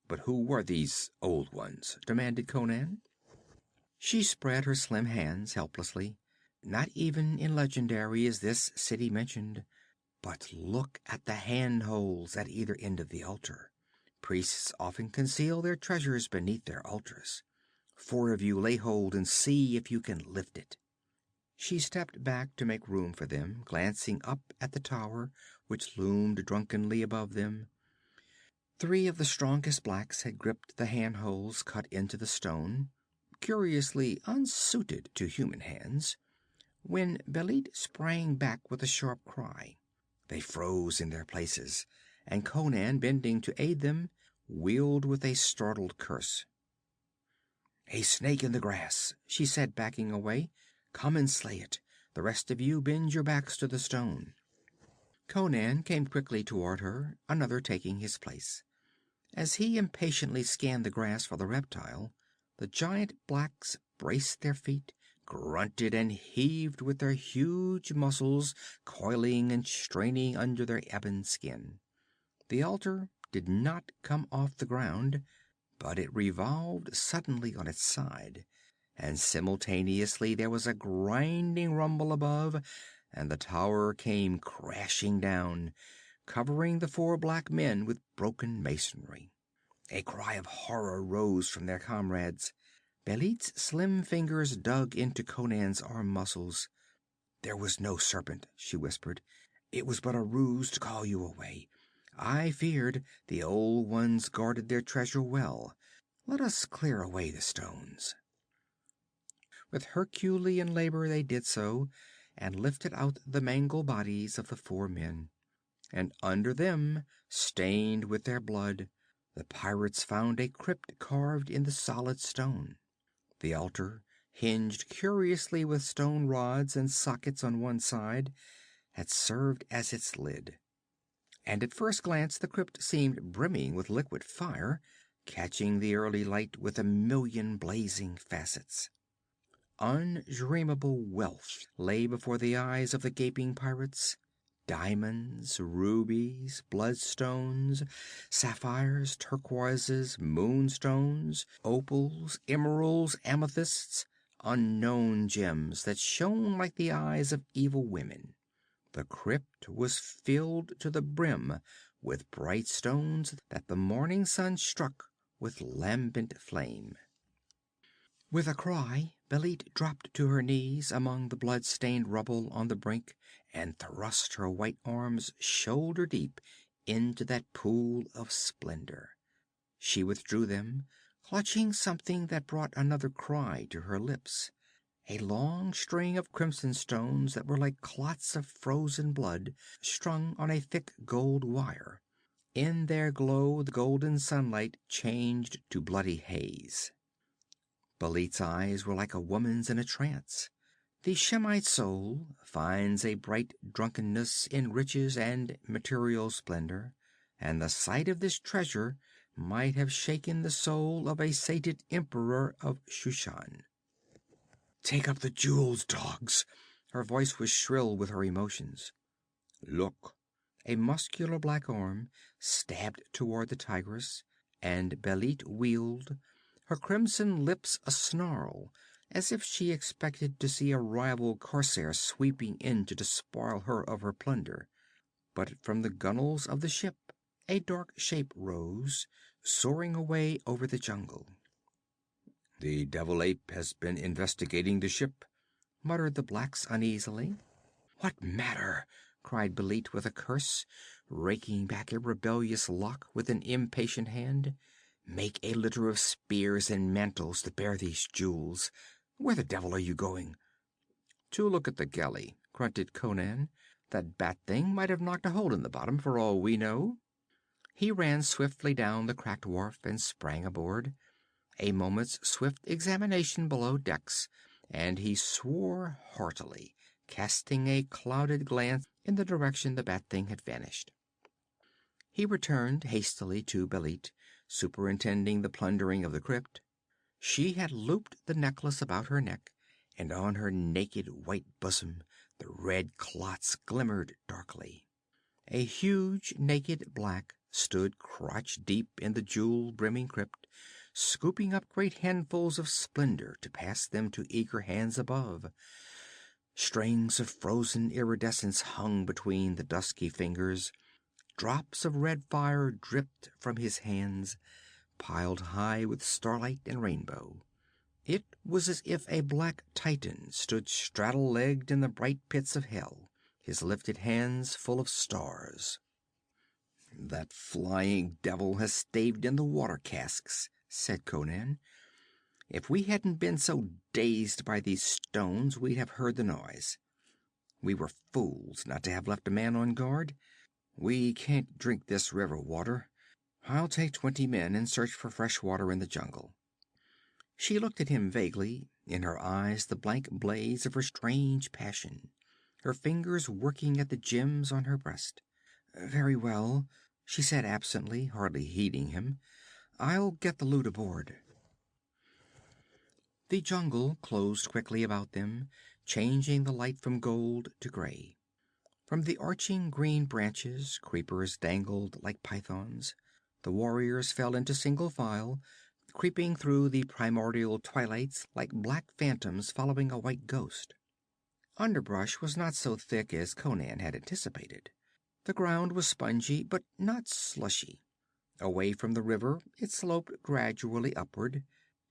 "But who were these old ones?" demanded Conan. She spread her slim hands helplessly. "Not even in legendary is this city mentioned. But look at the handholds at either end of the altar. Priests often conceal their treasures beneath their altars. 4 of you lay hold and see if you can lift it." She stepped back to make room for them, glancing up at the tower which loomed drunkenly above them. 3 of the strongest blacks had gripped the handholds cut into the stone, curiously unsuited to human hands. When Belit sprang back with a sharp cry, they froze in their places, and Conan, bending to aid them, wheeled with a startled curse. "A snake in the grass," she said, backing away. "Come and slay it. The rest of you bend your backs to the stone." Conan came quickly toward her, another taking his place. As he impatiently scanned the grass for the reptile, the giant blacks braced their feet, grunted and heaved with their huge muscles coiling and straining under their ebon skin. The altar did not come off the ground, but it revolved suddenly on its side, and simultaneously there was a grinding rumble above, and the tower came crashing down, covering the 4 black men with broken masonry. A cry of horror rose from their comrades. Belit's slim fingers dug into Conan's arm muscles. "There was no serpent," she whispered. It was but a ruse to call you away. I feared the old ones guarded their treasure well. Let us clear away the stones." With Herculean labor they did so, and lifted out the mangled bodies of the four men. And under them, stained with their blood, the pirates found a crypt carved in the solid stone. The altar, hinged curiously with stone rods and sockets on one side, had served as its lid. And at first glance the crypt seemed brimming with liquid fire, catching the early light with a million blazing facets. Undreamable wealth lay before the eyes of the gaping pirates. Diamonds, rubies, bloodstones, sapphires, turquoises, moonstones, opals, emeralds, amethysts, unknown gems that shone like the eyes of evil women. The crypt was filled to the brim with bright stones that the morning sun struck with lambent flame. With a cry, Belit dropped to her knees among the blood-stained rubble on the brink and thrust her white arms shoulder deep into that pool of splendor. She withdrew them, clutching something that brought another cry to her lips. A long string of crimson stones that were like clots of frozen blood strung on a thick gold wire. In their glow the golden sunlight changed to bloody haze. Belit's eyes were like a woman's in a trance. The Shemite soul finds a bright drunkenness in riches and material splendor, and the sight of this treasure might have shaken the soul of a sated emperor of Shushan. "Take up the jewels, dogs!" Her voice was shrill with her emotions. "Look!" A muscular black arm stabbed toward the tigress, and Belit wheeled, her crimson lips asnarl, as if she expected to see a rival corsair sweeping in to despoil her of her plunder. But from the gunwales of the ship a dark shape rose, soaring away over the jungle. "The devil ape has been investigating the ship," muttered the blacks uneasily. "What matter?" cried Belit with a curse, raking back a rebellious lock with an impatient hand. "Make a litter of spears and mantles to bear these jewels. Where the devil are you going?" "To look at the galley," grunted Conan. "That bat thing might have knocked a hole in the bottom, for all we know." He ran swiftly down the cracked wharf and sprang aboard. A moment's swift examination below decks, and he swore heartily, casting a clouded glance in the direction the bat thing had vanished. He returned hastily to Belit, superintending the plundering of the crypt. She had looped the necklace about her neck, and on her naked white bosom the red clots glimmered darkly. A huge naked black stood crotch deep in the jewel-brimming crypt, scooping up great handfuls of splendor to pass them to eager hands above. Strings of frozen iridescence hung between the dusky fingers. Drops of red fire dripped from his hands, piled high with starlight and rainbow. It was as if a black titan stood straddle-legged in the bright pits of hell, his lifted hands full of stars. "That flying devil has staved in the water casks," said Conan. "If we hadn't been so dazed by these stones, we'd have heard the noise. We were fools not to have left a man on guard. We can't drink this river water. I'll take 20 men and search for fresh water in the jungle." She looked at him vaguely, in her eyes the blank blaze of her strange passion, her fingers working at the gems on her breast. "Very well," she said absently, hardly heeding him. "I'll get the loot aboard." The jungle closed quickly about them, changing the light from gold to gray. From the arching green branches creepers dangled like pythons. The warriors fell into single file, creeping through the primordial twilights like black phantoms following a white ghost. Underbrush was not so thick as Conan had anticipated. The ground was spongy, but not slushy. Away from the river it sloped gradually upward.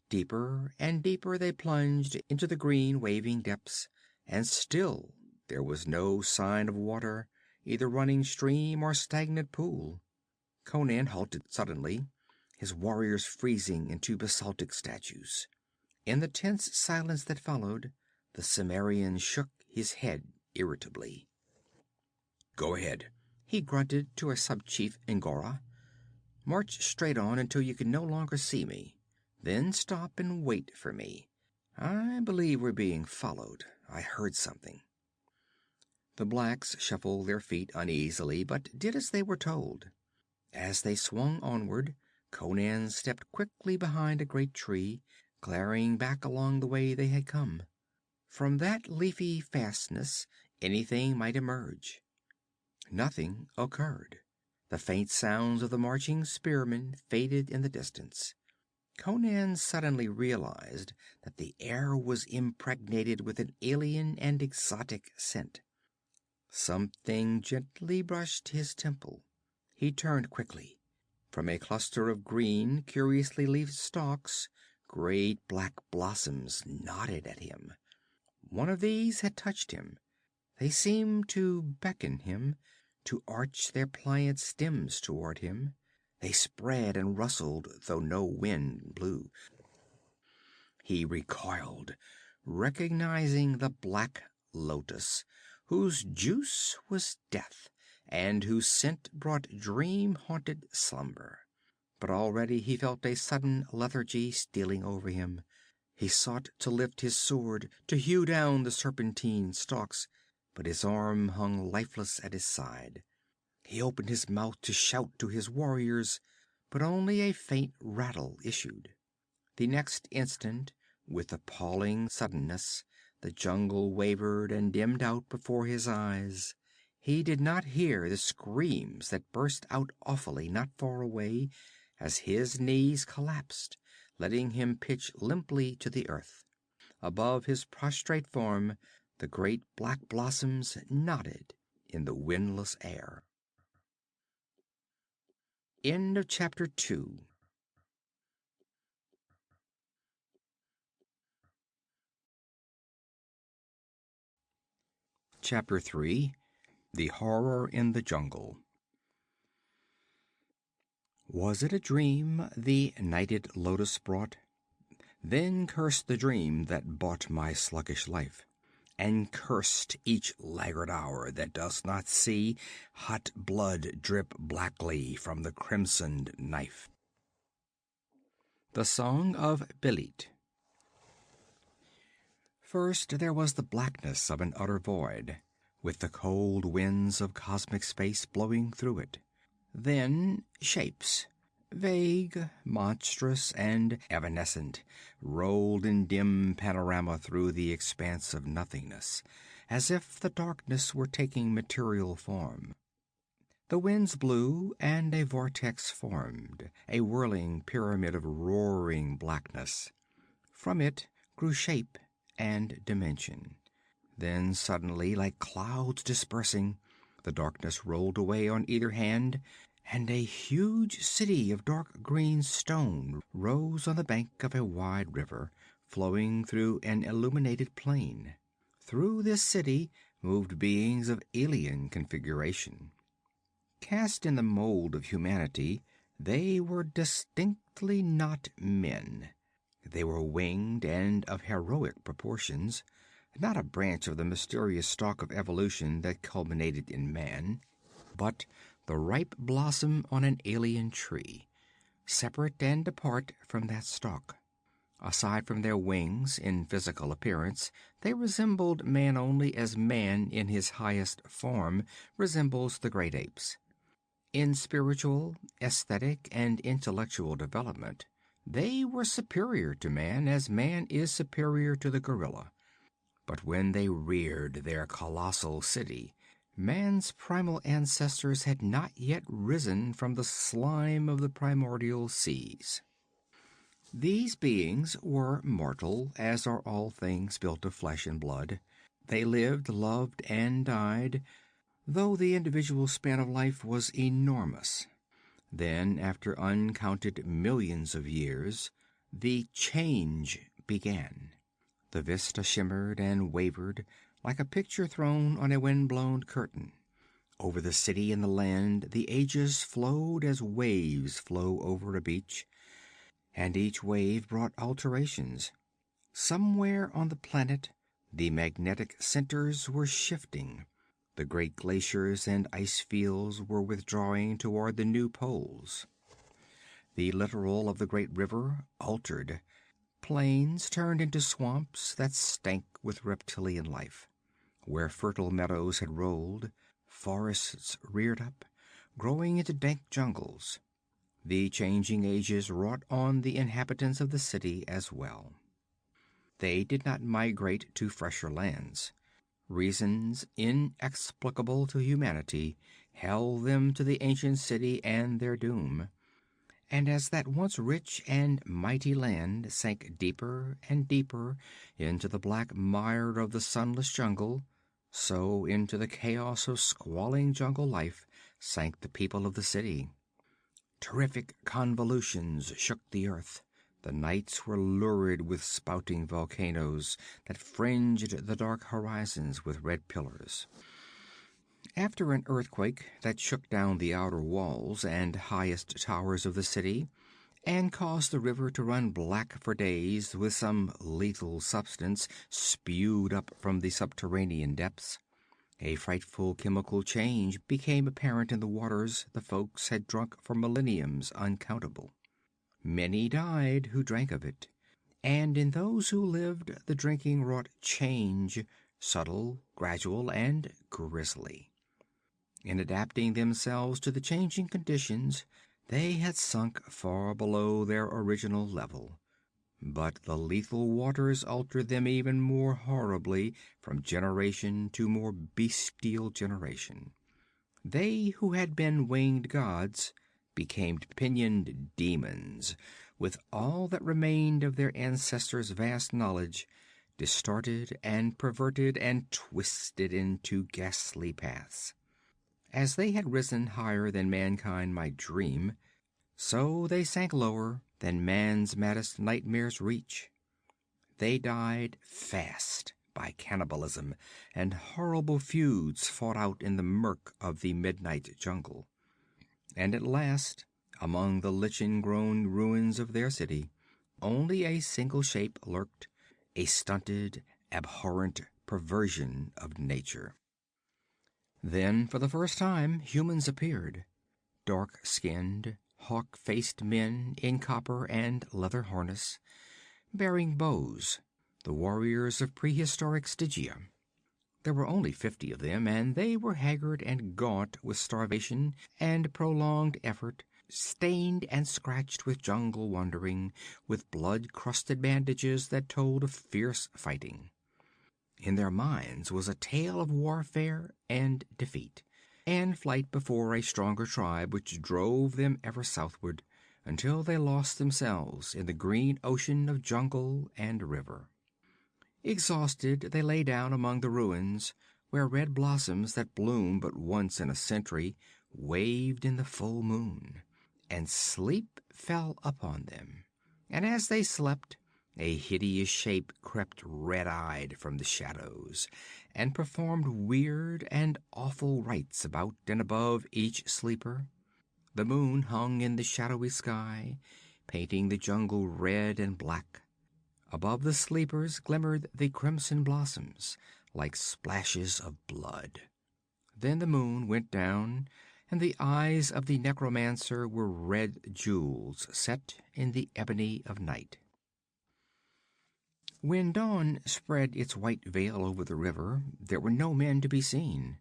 Deeper and deeper they plunged into the green waving depths, and still there was no sign of water, either running stream or stagnant pool. Conan halted suddenly, his warriors freezing into basaltic statues. In the tense silence that followed, the Cimmerian shook his head irritably. "Go ahead," he grunted to a sub-chief Ngora. "March straight on until you can no longer see me. Then stop and wait for me. I believe we're being followed. I heard something." The blacks shuffled their feet uneasily, but did as they were told. As they swung onward, Conan stepped quickly behind a great tree, glaring back along the way they had come. From that leafy fastness anything might emerge. Nothing occurred. The faint sounds of the marching spearmen faded in the distance. Conan suddenly realized that the air was impregnated with an alien and exotic scent. Something gently brushed his temple. He turned quickly. From a cluster of green, curiously leafed stalks, great black blossoms nodded at him. One of these had touched him. They seemed to beckon him, to arch their pliant stems toward him. They spread and rustled, though no wind blew. He recoiled, recognizing the black lotus, whose juice was death, and whose scent brought dream-haunted slumber. But already he felt a sudden lethargy stealing over him. He sought to lift his sword, to hew down the serpentine stalks, but his arm hung lifeless at his side. He opened his mouth to shout to his warriors, but only a faint rattle issued. The next instant, with appalling suddenness, the jungle wavered and dimmed out before his eyes. He did not hear the screams that burst out awfully not far away, as his knees collapsed, letting him pitch limply to the earth. Above his prostrate form, the great black blossoms nodded in the windless air. End of chapter 2. Chapter 3. The Horror in the Jungle. Was it a dream the nighted Lotus brought? Then cursed the dream that bought my sluggish life, and cursed each laggard hour that does not see hot blood drip blackly from the crimsoned knife. The Song of Belit. First there was the blackness of an utter void, with the cold winds of cosmic space blowing through it. Then shapes, vague, monstrous, and evanescent, rolled in dim panorama through the expanse of nothingness, as if the darkness were taking material form. The winds blew, and a vortex formed, a whirling pyramid of roaring blackness. From it grew shape and dimension. Then suddenly, like clouds dispersing, the darkness rolled away on either hand, and a huge city of dark green stone rose on the bank of a wide river, flowing through an illuminated plain. Through this city moved beings of alien configuration. Cast in the mold of humanity, they were distinctly not men. They were winged and of heroic proportions, not a branch of the mysterious stalk of evolution that culminated in man, but the ripe blossom on an alien tree, separate and apart from that stalk. Aside from their wings, in physical appearance, they resembled man only as man in his highest form resembles the great apes. In spiritual, aesthetic, and intellectual development, they were superior to man as man is superior to the gorilla. But when they reared their colossal city, man's primal ancestors had not yet risen from the slime of the primordial seas. These beings were mortal, as are all things built of flesh and blood. They lived, loved, and died, though the individual span of life was enormous. Then, after uncounted millions of years, the change began. The vista shimmered and wavered like a picture thrown on a wind-blown curtain. Over the city and the land the ages flowed as waves flow over a beach, and each wave brought alterations. Somewhere on the planet, the magnetic centers were shifting. The great glaciers and ice fields were withdrawing toward the new poles. The littoral of the great river altered. Plains turned into swamps that stank with reptilian life. Where fertile meadows had rolled, forests reared up, growing into dank jungles. The changing ages wrought on the inhabitants of the city as well. They did not migrate to fresher lands. Reasons inexplicable to humanity held them to the ancient city and their doom. And as that once rich and mighty land sank deeper and deeper into the black mire of the sunless jungle, so into the chaos of squalling jungle life sank the people of the city. Terrific convulsions shook the earth. The nights were lurid with spouting volcanoes that fringed the dark horizons with red pillars. After an earthquake that shook down the outer walls and highest towers of the city, and caused the river to run black for days with some lethal substance spewed up from the subterranean depths, a frightful chemical change became apparent in the waters the folks had drunk for millenniums uncountable. Many died who drank of it, and in those who lived the drinking wrought change, subtle, gradual, and grisly. In adapting themselves to the changing conditions, they had sunk far below their original level. But the lethal waters altered them even more horribly from generation to more bestial generation. They who had been winged gods became pinioned demons, with all that remained of their ancestors' vast knowledge distorted and perverted and twisted into ghastly paths. As they had risen higher than mankind might dream, so they sank lower than man's maddest nightmares reach. They died fast by cannibalism, and horrible feuds fought out in the murk of the midnight jungle. And at last, among the lichen-grown ruins of their city, only a single shape lurked, a stunted, abhorrent perversion of nature. Then, for the first time, humans appeared. Dark-skinned, hawk-faced men in copper and leather harness, bearing bows, the warriors of prehistoric Stygia. There were only 50 of them, and they were haggard and gaunt with starvation and prolonged effort, stained and scratched with jungle wandering, with blood-crusted bandages that told of fierce fighting. In their minds was a tale of warfare and defeat, and flight before a stronger tribe which drove them ever southward, until they lost themselves in the green ocean of jungle and river. Exhausted, they lay down among the ruins, where red blossoms that bloom but once in a century waved in the full moon, and sleep fell upon them. And as they slept, a hideous shape crept red-eyed from the shadows, and performed weird and awful rites about and above each sleeper. The moon hung in the shadowy sky, painting the jungle red and black. Above the sleepers glimmered the crimson blossoms, like splashes of blood. Then the moon went down, and the eyes of the necromancer were red jewels set in the ebony of night. When dawn spread its white veil over the river, there were no men to be seen.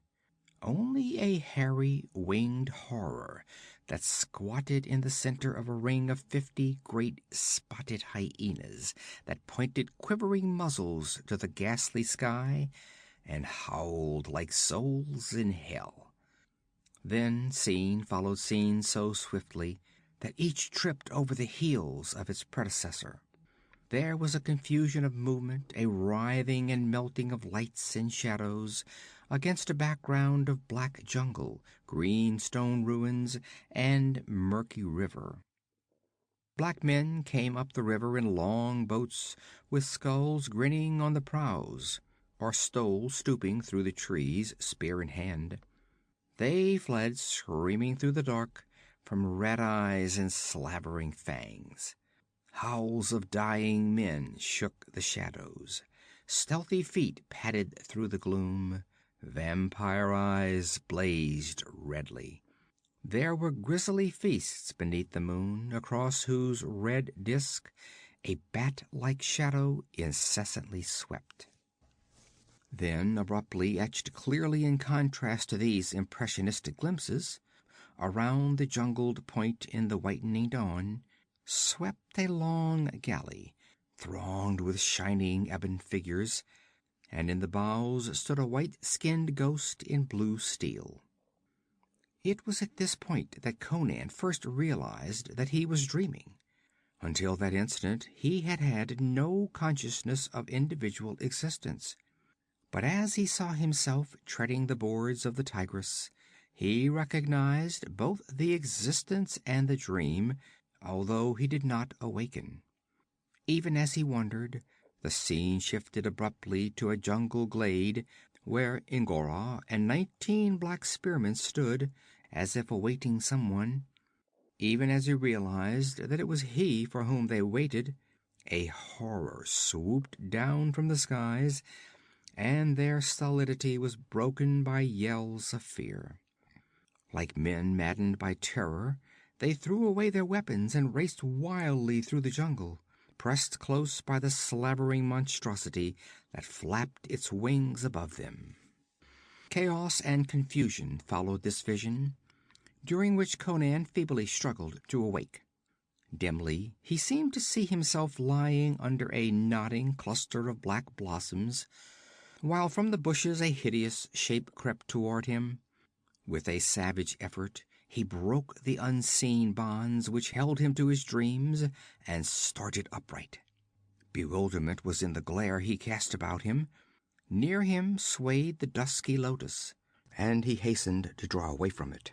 Only a hairy, winged horror that squatted in the center of a ring of 50 great spotted hyenas that pointed quivering muzzles to the ghastly sky and howled like souls in hell. Then scene followed scene so swiftly that each tripped over the heels of its predecessor. There was a confusion of movement, a writhing and melting of lights and shadows against a background of black jungle, green stone ruins, and murky river. Black men came up the river in long boats, with skulls grinning on the prows, or stole stooping through the trees, spear in hand. They fled screaming through the dark from red eyes and slavering fangs. Howls of dying men shook the shadows. Stealthy feet padded through the gloom. Vampire eyes blazed redly. There were grisly feasts beneath the moon, across whose red disk a bat-like shadow incessantly swept. Then, abruptly, etched clearly in contrast to these impressionistic glimpses, around the jungled point in the whitening dawn, swept a long galley, thronged with shining ebon figures, and in the bows stood a white-skinned ghost in blue steel. It was at this point that Conan first realized that he was dreaming. Until that instant he had had no consciousness of individual existence. But as he saw himself treading the boards of the Tigris, he recognized both the existence and the dream, although he did not awaken. Even as he wondered, the scene shifted abruptly to a jungle glade where Ingora and 19 black spearmen stood, as if awaiting someone. Even as he realized that it was he for whom they waited, a horror swooped down from the skies, and their stolidity was broken by yells of fear. Like men maddened by terror, they threw away their weapons and raced wildly through the jungle, pressed close by the slavering monstrosity that flapped its wings above them. Chaos and confusion followed this vision, during which Conan feebly struggled to awake. Dimly, he seemed to see himself lying under a nodding cluster of black blossoms, while from the bushes a hideous shape crept toward him. With a savage effort, he broke the unseen bonds which held him to his dreams and started upright. Bewilderment was in the glare he cast about him. Near him swayed the dusky Lotus, and he hastened to draw away from it.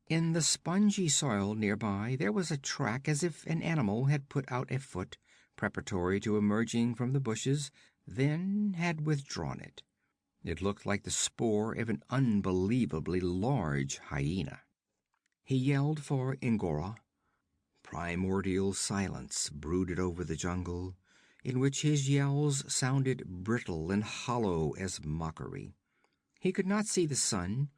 In the spongy soil nearby there was a track as if an animal had put out a foot, preparatory to emerging from the bushes, then had withdrawn it. It looked like the spoor of an unbelievably large hyena. He yelled for Ingora. Primordial silence brooded over the jungle, in which his yells sounded brittle and hollow as mockery. He could not see the sun,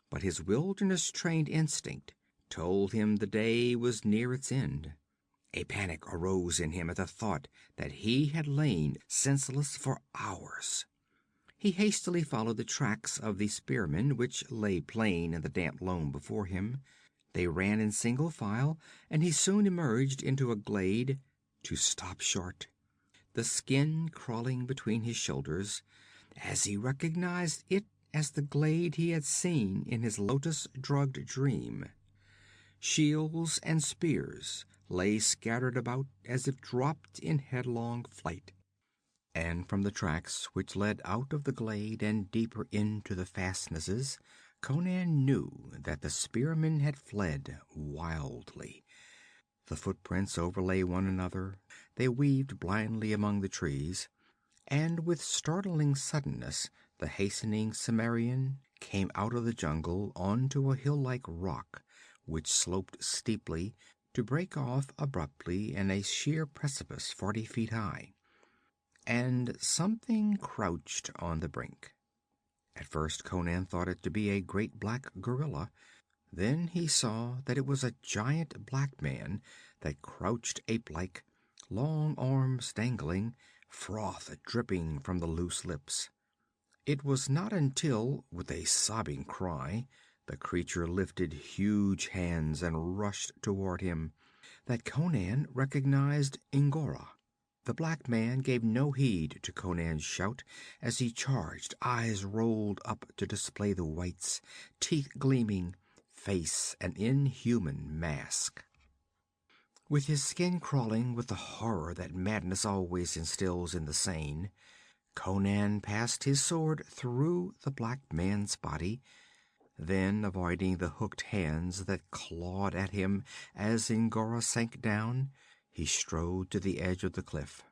but his wilderness-trained instinct told him the day was near its end. A panic arose in him at the thought that he had lain senseless for hours. He hastily followed the tracks of the spearmen, which lay plain in the damp loam before him. They ran in single file, and he soon emerged into a glade, to stop short, the skin crawling between his shoulders, as he recognized it as the glade he had seen in his lotus-drugged dream. Shields and spears lay scattered about as if dropped in headlong flight. And from the tracks which led out of the glade and deeper into the fastnesses, Conan knew that the spearmen had fled wildly. The footprints overlay one another, they weaved blindly among the trees, and with startling suddenness the hastening Cimmerian came out of the jungle onto a hill-like rock which sloped steeply to break off abruptly in a sheer precipice 40 feet high. And something crouched on the brink. At first Conan thought it to be a great black gorilla. Then he saw that it was a giant black man that crouched ape-like, long arms dangling, froth dripping from the loose lips. It was not until, with a sobbing cry, the creature lifted huge hands and rushed toward him, that Conan recognized Ingora. The black man gave no heed to Conan's shout as he charged, eyes rolled up to display the whites, teeth gleaming, face an inhuman mask. With his skin crawling with the horror that madness always instills in the sane, Conan passed his sword through the black man's body. Then, avoiding the hooked hands that clawed at him as Ingora sank down, he strode to the edge of the cliff.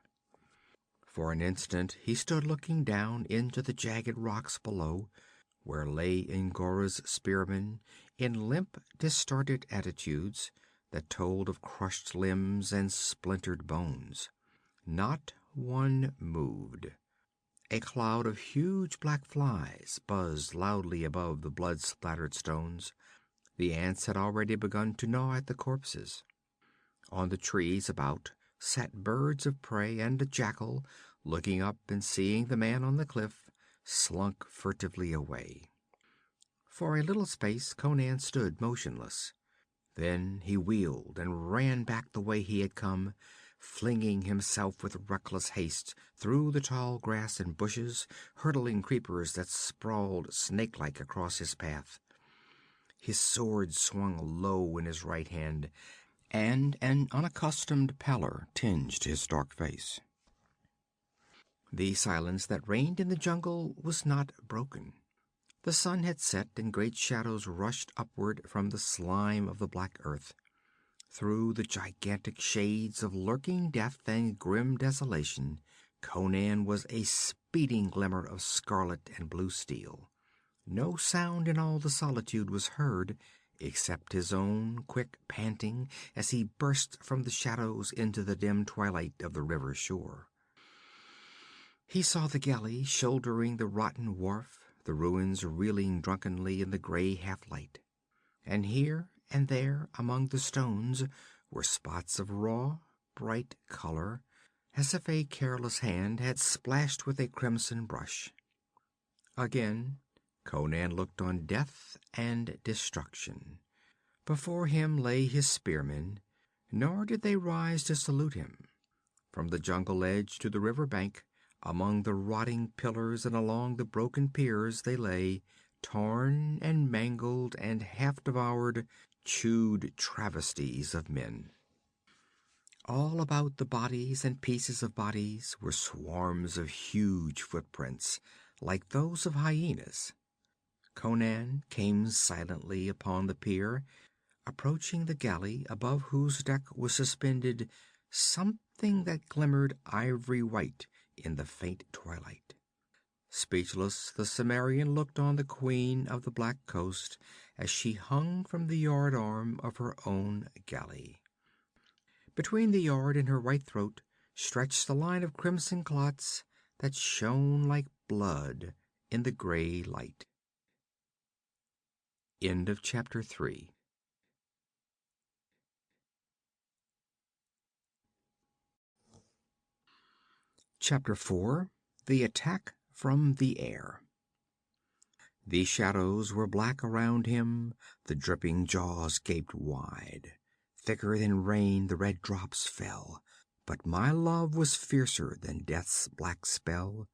For an instant he stood looking down into the jagged rocks below, where lay Ngora's spearmen in limp, distorted attitudes that told of crushed limbs and splintered bones. Not one moved. A cloud of huge black flies buzzed loudly above the blood-splattered stones. The ants had already begun to gnaw at the corpses. On the trees about sat birds of prey, and a jackal, looking up and seeing the man on the cliff, slunk furtively away. For a little space Conan stood motionless. Then he wheeled and ran back the way he had come, flinging himself with reckless haste through the tall grass and bushes, hurdling creepers that sprawled snake-like across his path. His sword swung low in his right hand, and an unaccustomed pallor tinged his dark face. The silence that reigned in the jungle was not broken. The sun had set, and great shadows rushed upward from the slime of the black earth. Through the gigantic shades of lurking death and grim desolation, Conan was a speeding glimmer of scarlet and blue steel. No sound in all the solitude was heard, except his own quick panting as he burst from the shadows into the dim twilight of the river shore. He saw the galley shouldering the rotten wharf, the ruins reeling drunkenly in the gray half-light. And here and there among the stones were spots of raw, bright color, as if a careless hand had splashed with a crimson brush. Again Conan looked on death and destruction. Before him lay his spearmen, nor did they rise to salute him. From the jungle edge to the river bank, among the rotting pillars and along the broken piers they lay, torn and mangled and half-devoured, chewed travesties of men. All about the bodies and pieces of bodies were swarms of huge footprints, like those of hyenas. Conan came silently upon the pier, approaching the galley above whose deck was suspended something that glimmered ivory white in the faint twilight. Speechless, the Cimmerian looked on the queen of the Black Coast as she hung from the yard arm of her own galley. Between the yard and her white throat stretched a line of crimson clots that shone like blood in the gray light. End of chapter 3. Chapter 4. The Attack from the Air. The shadows were black around him, the dripping jaws gaped wide. Thicker than rain the red drops fell, but my love was fiercer than death's black spell,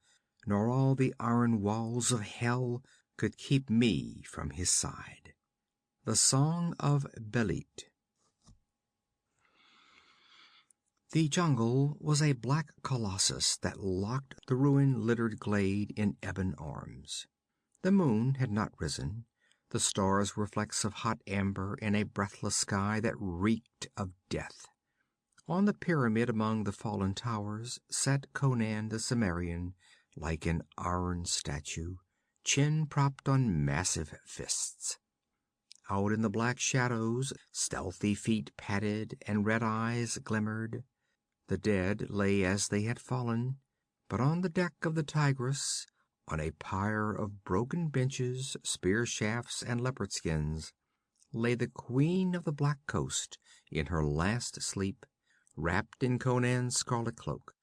nor all the iron walls of hell could keep me from his side. The Song of Belit. The jungle was a black colossus that locked the ruin-littered glade in ebon arms. The moon had not risen. The stars were flecks of hot amber in a breathless sky that reeked of death. On the pyramid among the fallen towers sat Conan the Cimmerian, like an iron statue, chin propped on massive fists. Out in the black shadows, stealthy feet padded and red eyes glimmered. The dead lay as they had fallen, but on the deck of the Tigris, on a pyre of broken benches, spear shafts, and leopard skins, lay the queen of the Black Coast in her last sleep, wrapped in Conan's scarlet cloak.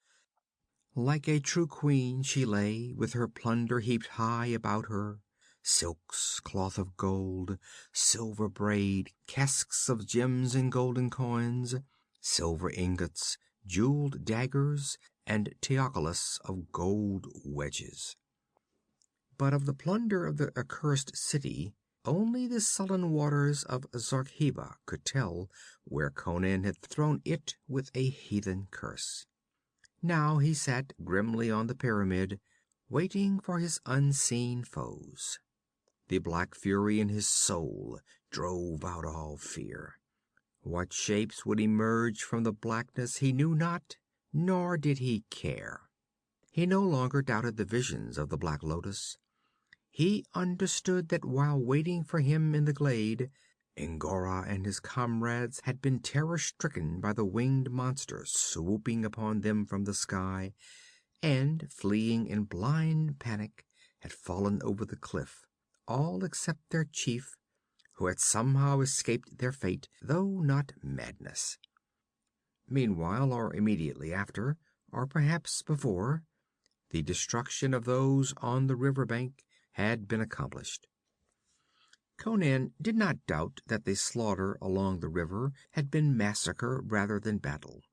Like a true queen she lay, with her plunder heaped high about her, silks, cloth of gold, silver braid, casks of gems and golden coins, silver ingots, jeweled daggers, and teocallis of gold wedges. But of the plunder of the accursed city, only the sullen waters of Zarkheba could tell where Conan had thrown it with a heathen curse. Now he sat grimly on the pyramid, waiting for his unseen foes. The black fury in his soul drove out all fear. What shapes would emerge from the blackness he knew not, nor did he care. He no longer doubted the visions of the Black Lotus. he understood that while waiting for him in the glade, Ngora and his comrades had been terror-stricken by the winged monster swooping upon them from the sky, and, fleeing in blind panic, had fallen over the cliff, all except their chief, who had somehow escaped their fate, though not madness. Meanwhile, or immediately after, or perhaps before, the destruction of those on the river bank had been accomplished. Conan did not doubt that the slaughter along the river had been massacre rather than battle.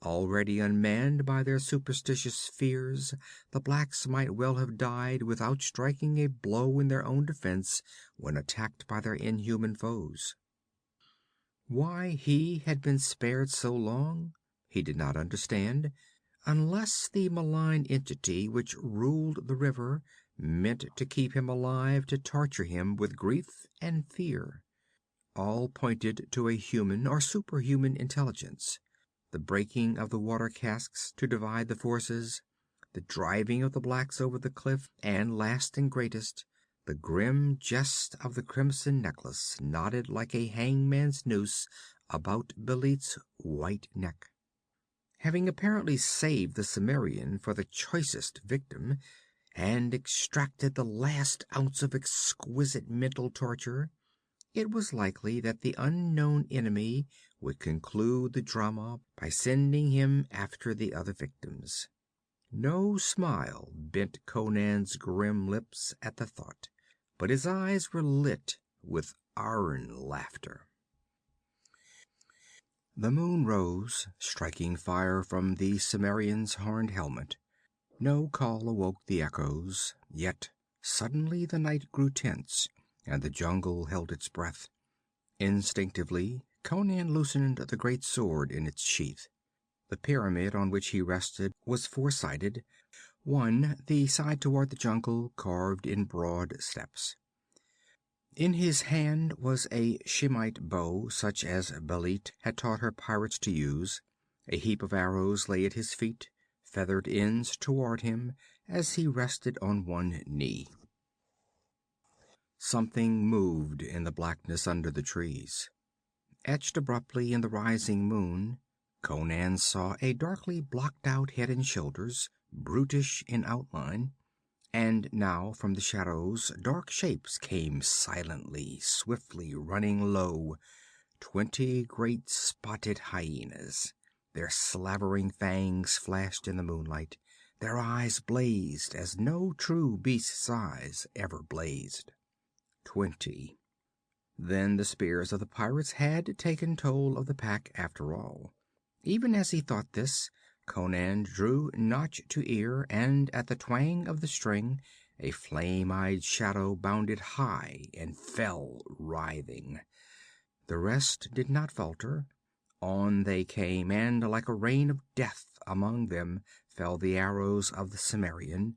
Already unmanned by their superstitious fears, the blacks might well have died without striking a blow in their own defense when attacked by their inhuman foes. Why he had been spared so long, he did not understand, unless the malign entity which ruled the river meant to keep him alive to torture him with grief and fear. All pointed to a human or superhuman intelligence. The breaking of the water casks to divide the forces, the driving of the blacks over the cliff, and last and greatest, the grim jest of the crimson necklace knotted like a hangman's noose about Belit's white neck. Having apparently saved the Cimmerian for the choicest victim, and extracted the last ounce of exquisite mental torture, it was likely that the unknown enemy would conclude the drama by sending him after the other victims. No smile bent Conan's grim lips at the thought, but his eyes were lit with iron laughter. The moon rose, striking fire from the Cimmerian's horned helmet. No call awoke the echoes, yet suddenly the night grew tense, and the jungle held its breath. Instinctively, Conan loosened the great sword in its sheath. The pyramid on which he rested was four-sided, one, the side toward the jungle, carved in broad steps. In his hand was a Shemite bow, such as Belit had taught her pirates to use. A heap of arrows lay at his feet, feathered ends toward him, as he rested on one knee. Something moved in the blackness under the trees. Etched abruptly in the rising moon, Conan saw a darkly blocked out head and shoulders, brutish in outline. And now from the shadows dark shapes came silently, swiftly, running low, 20 great spotted hyenas. Their slavering fangs flashed in the moonlight. Their eyes blazed as no true beast's eyes ever blazed. 20. Then the spears of the pirates had taken toll of the pack after all. Even as he thought this, Conan drew notch to ear, and at the twang of the string, a flame-eyed shadow bounded high and fell writhing. The rest did not falter. On they came, and like a rain of death among them fell the arrows of the Cimmerian,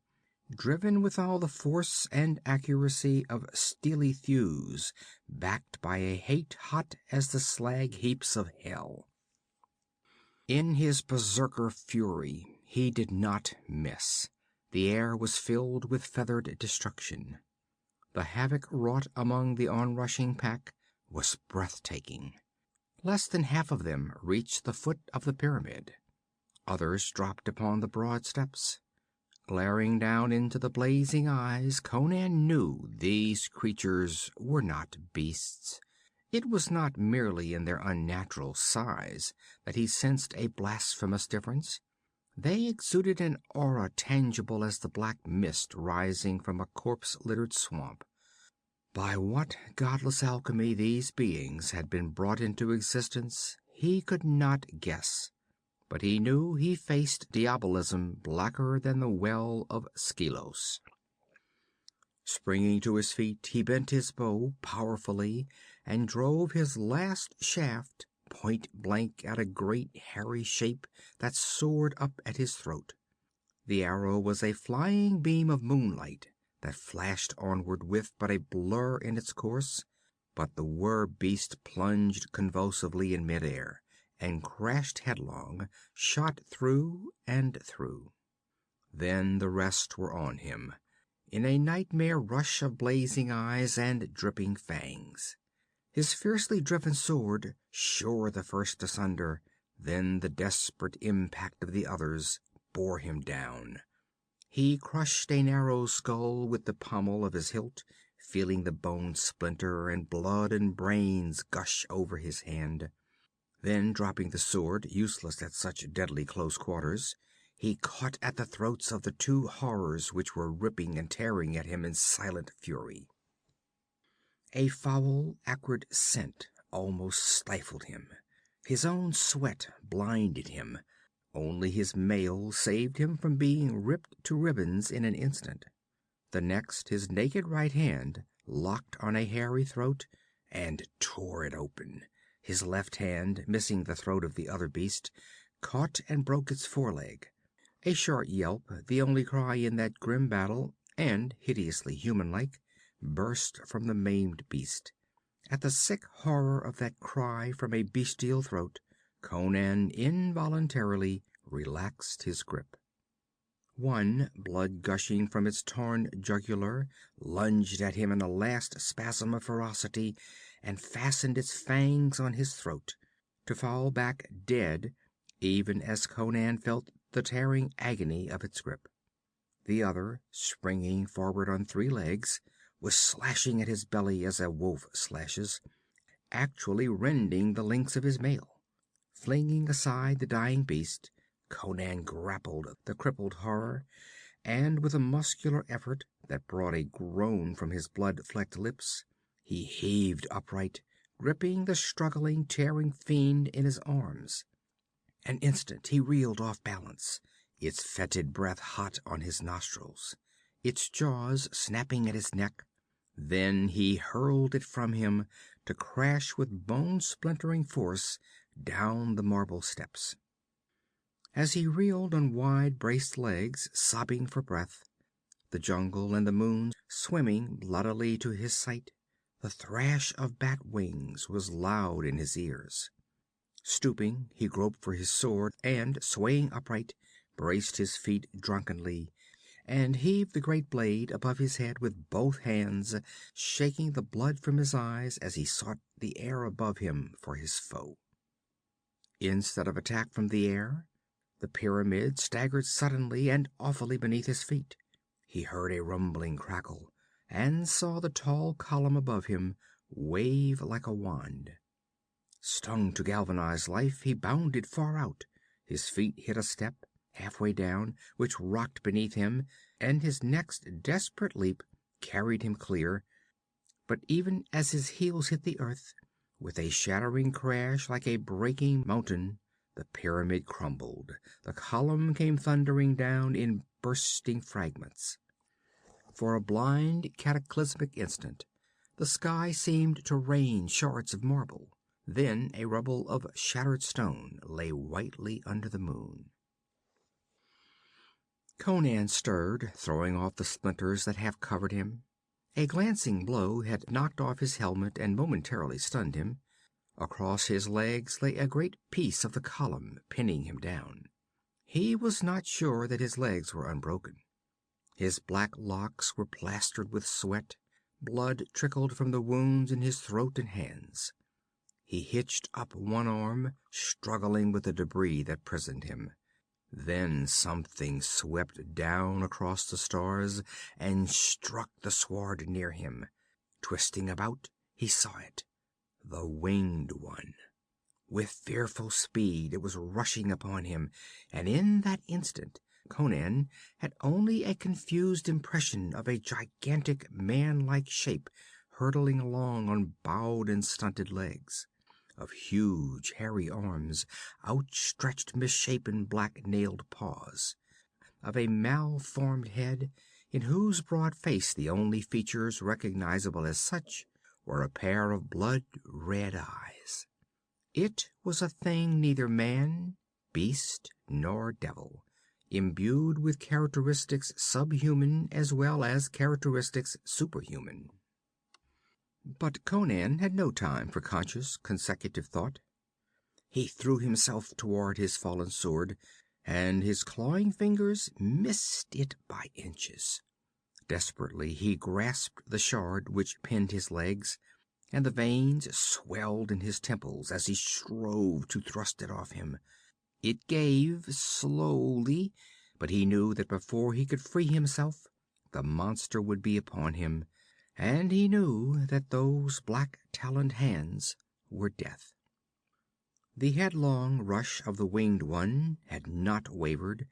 driven with all the force and accuracy of steely thews, backed by a hate hot as the slag heaps of hell. In his berserker fury, he did not miss. The air was filled with feathered destruction. The havoc wrought among the onrushing pack was breathtaking. Less than half of them reached the foot of the pyramid. Others dropped upon the broad steps. Glaring down into the blazing eyes, Conan knew these creatures were not beasts. It was not merely in their unnatural size that he sensed a blasphemous difference. They exuded an aura tangible as the black mist rising from a corpse-littered swamp. By what godless alchemy these beings had been brought into existence, he could not guess. But he knew he faced diabolism blacker than the well of Skelos. Springing to his feet, he bent his bow powerfully and drove his last shaft point blank at a great hairy shape that soared up at his throat. The arrow was a flying beam of moonlight that flashed onward with but a blur in its course, but the were-beast plunged convulsively in midair and crashed headlong, shot through and through. Then the rest were on him. in a nightmare rush of blazing eyes and dripping fangs. His fiercely driven sword shore the first asunder, then the desperate impact of the others bore him down. He crushed a narrow skull with the pommel of his hilt, feeling the bone splinter and blood and brains gush over his hand. Then, dropping the sword, useless at such deadly close quarters, he caught at the throats of the two horrors which were ripping and tearing at him in silent fury. A foul, acrid scent almost stifled him. His own sweat blinded him. Only his mail saved him from being ripped to ribbons in an instant. The next, his naked right hand locked on a hairy throat and tore it open. His left hand, missing the throat of the other beast, caught and broke its foreleg. A short yelp, the only cry in that grim battle, and hideously human-like, burst from the maimed beast. At the sick horror of that cry from a bestial throat, Conan involuntarily relaxed his grip. One, blood gushing from its torn jugular, lunged at him in a last spasm of ferocity and fastened its fangs on his throat, to fall back dead even as Conan felt the tearing agony of its grip. The other, springing forward on three legs, was slashing at his belly as a wolf slashes, actually rending the links of his mail. Flinging aside the dying beast, Conan grappled the crippled horror, and with a muscular effort that brought a groan from his blood-flecked lips, he heaved upright, gripping the struggling, tearing fiend in his arms. An instant he reeled off balance, its fetid breath hot on his nostrils, its jaws snapping at his neck. Then he hurled it from him to crash with bone-splintering force down the marble steps. As he reeled on wide-braced legs, sobbing for breath, the jungle and the moon swimming bloodily to his sight, the thrash of bat wings was loud in his ears. Stooping, he groped for his sword and, swaying upright, braced his feet drunkenly, and heaved the great blade above his head with both hands, shaking the blood from his eyes as he sought the air above him for his foe. Instead of attack from the air, the pyramid staggered suddenly and awfully beneath his feet. He heard a rumbling crackle, and saw the tall column above him wave like a wand. Stung to galvanized life, he bounded far out. His feet hit a step, halfway down, which rocked beneath him, and his next desperate leap carried him clear. But even as his heels hit the earth, with a shattering crash like a breaking mountain, the pyramid crumbled. The column came thundering down in bursting fragments. For a blind, cataclysmic instant, the sky seemed to rain shards of marble. Then a rubble of shattered stone lay whitely under the moon. Conan stirred, throwing off the splinters that half covered him. A glancing blow had knocked off his helmet and momentarily stunned him. Across his legs lay a great piece of the column, pinning him down. He was not sure that his legs were unbroken. His black locks were plastered with sweat. Blood trickled from the wounds in his throat and hands. He hitched up one arm, struggling with the debris that prisoned him. Then something swept down across the stars and struck the sward near him. Twisting about, he saw it. The winged one. With fearful speed it was rushing upon him, and in that instant Conan had only a confused impression of a gigantic man-like shape hurtling along on bowed and stunted legs, of huge hairy arms, outstretched misshapen black-nailed paws, of a malformed head in whose broad face the only features recognizable as such were a pair of blood-red eyes. It was a thing neither man, beast, nor devil, imbued with characteristics subhuman as well as characteristics superhuman. But Conan had no time for conscious, consecutive thought. He threw himself toward his fallen sword, and his clawing fingers missed it by inches. Desperately he grasped the shard which pinned his legs, and the veins swelled in his temples as he strove to thrust it off him. It gave slowly, but he knew that before he could free himself, the monster would be upon him, and he knew that those black-taloned hands were death. The headlong rush of the winged one had not wavered.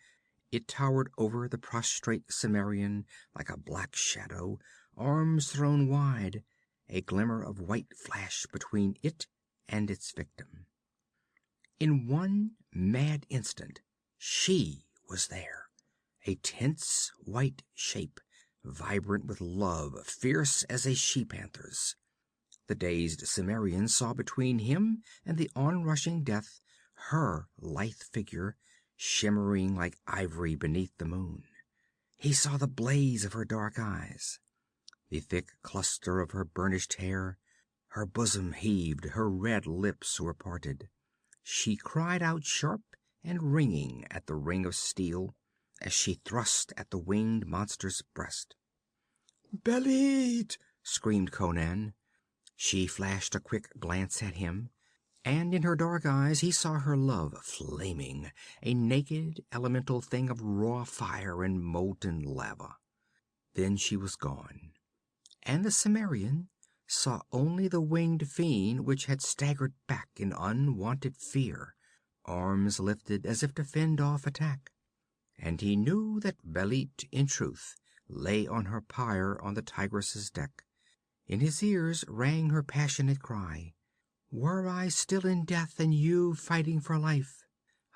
It towered over the prostrate Cimmerian like a black shadow, arms thrown wide, a glimmer of white flash between it and its victim. In one mad instant, she was there, a tense white shape, vibrant with love, fierce as a she-panther's. The dazed Cimmerian saw between him and the onrushing death her lithe figure, shimmering like ivory beneath the moon. He saw the blaze of her dark eyes, the thick cluster of her burnished hair. Her bosom heaved, her red lips were parted. She cried out sharp and ringing at the ring of steel as she thrust at the winged monster's breast. "Belit!" screamed Conan. She flashed a quick glance at him, and in her dark eyes he saw her love flaming, a naked, elemental thing of raw fire and molten lava. Then she was gone, and the Cimmerian saw only the winged fiend which had staggered back in unwonted fear, arms lifted as if to fend off attack. And he knew that Belit, in truth, lay on her pyre on the Tigress's deck. In his ears rang her passionate cry, "Were I still in death and you fighting for life,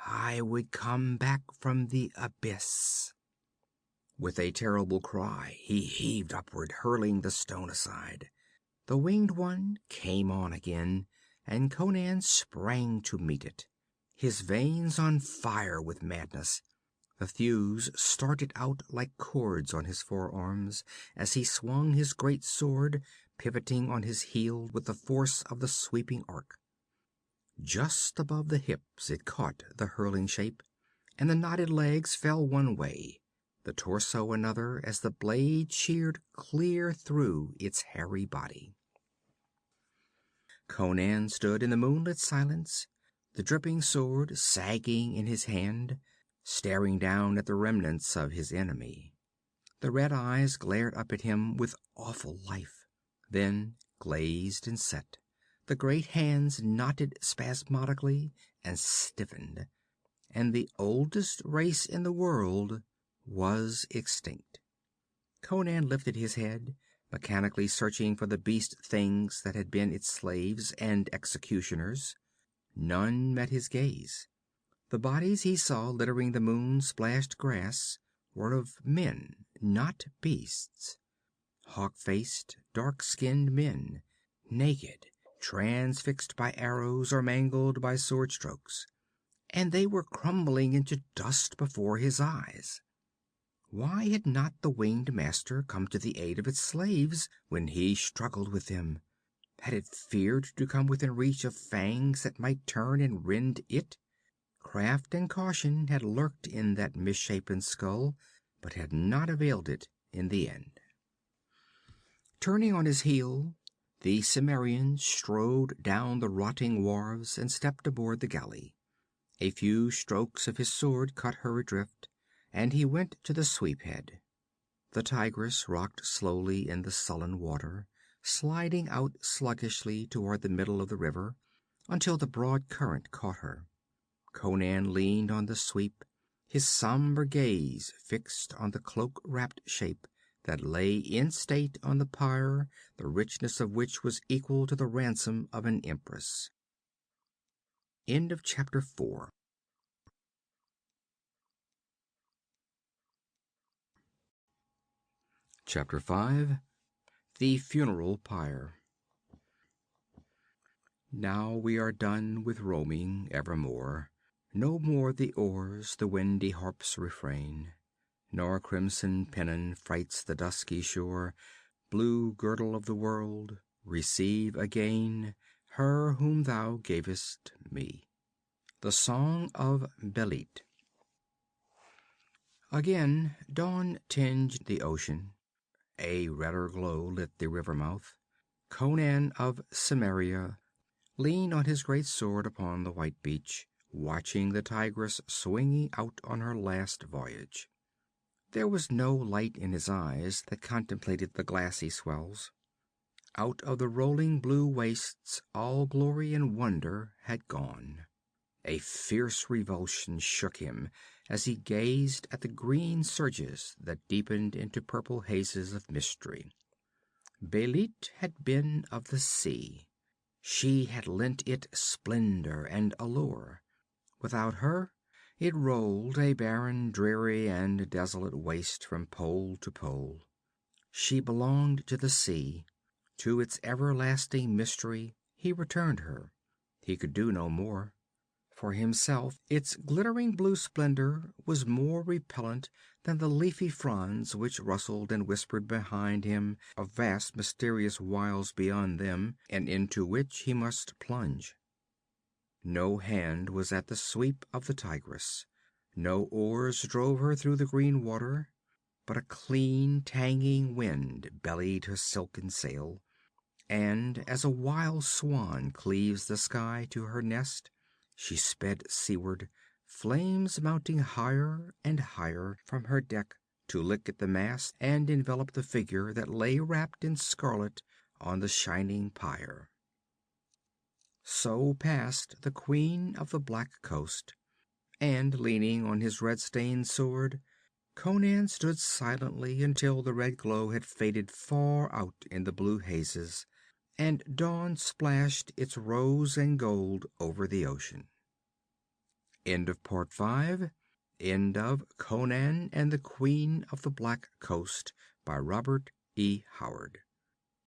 I would come back from the abyss." With a terrible cry he heaved upward, hurling the stone aside. The winged one came on again, and Conan sprang to meet it, his veins on fire with madness. The thews started out like cords on his forearms as he swung his great sword, pivoting on his heel with the force of the sweeping arc. Just above the hips it caught the hurling shape, and the knotted legs fell one way, the torso another, as the blade sheared clear through its hairy body. Conan stood in the moonlit silence, the dripping sword sagging in his hand, staring down at the remnants of his enemy. The red eyes glared up at him with awful life, then glazed and set. The great hands knotted spasmodically and stiffened, and the oldest race in the world was extinct. Conan lifted his head, mechanically searching for the beast things that had been its slaves and executioners. None met his gaze. The bodies he saw littering the moon-splashed grass were of men, not beasts. Hawk-faced, dark-skinned men, naked, transfixed by arrows or mangled by sword strokes. And they were crumbling into dust before his eyes. Why had not the winged master come to the aid of its slaves when he struggled with them? Had it feared to come within reach of fangs that might turn and rend it? Craft and caution had lurked in that misshapen skull, but had not availed it in the end. Turning on his heel, the Cimmerian strode down the rotting wharves and stepped aboard the galley. A few strokes of his sword cut her adrift, and he went to the sweep-head. The Tigress rocked slowly in the sullen water, sliding out sluggishly toward the middle of the river, until the broad current caught her. Conan leaned on the sweep, his somber gaze fixed on the cloak-wrapped shape that lay in state on the pyre, the richness of which was equal to the ransom of an empress. End of chapter 4. Chapter 5. The Funeral Pyre. Now we are done with roaming evermore. No more the oars, the windy harp's refrain, nor crimson pennon frights the dusky shore. Blue girdle of the world, receive again her whom thou gavest me. The Song of Belit. Again dawn tinged the ocean. A redder glow lit the river mouth. Conan of Cimmeria leaned on his great sword upon the white beach, watching the Tigress swinging out on her last voyage. There was no light in his eyes that contemplated the glassy swells. Out of the rolling blue wastes all glory and wonder had gone. A fierce revulsion shook him as he gazed at the green surges that deepened into purple hazes of mystery. Belit had been of the sea. She had lent it splendor and allure. Without her, it rolled a barren, dreary, and desolate waste from pole to pole. She belonged to the sea. To its everlasting mystery he returned her. He could do no more. For himself, its glittering blue splendor was more repellent than the leafy fronds which rustled and whispered behind him of vast mysterious wilds beyond them, and into which he must plunge. No hand was at the sweep of the Tigress. No oars drove her through the green water, but a clean, tanging wind bellied her silken sail, and as a wild swan cleaves the sky to her nest, she sped seaward, flames mounting higher and higher from her deck to lick at the mast and envelop the figure that lay wrapped in scarlet on the shining Pyre. So passed the Queen of the Black Coast, and leaning on his red-stained sword, Conan stood silently until the red glow had faded far out in the blue hazes, and dawn splashed its rose and gold over the ocean. End of Part 5. End of Conan and the Queen of the Black Coast by Robert E. Howard.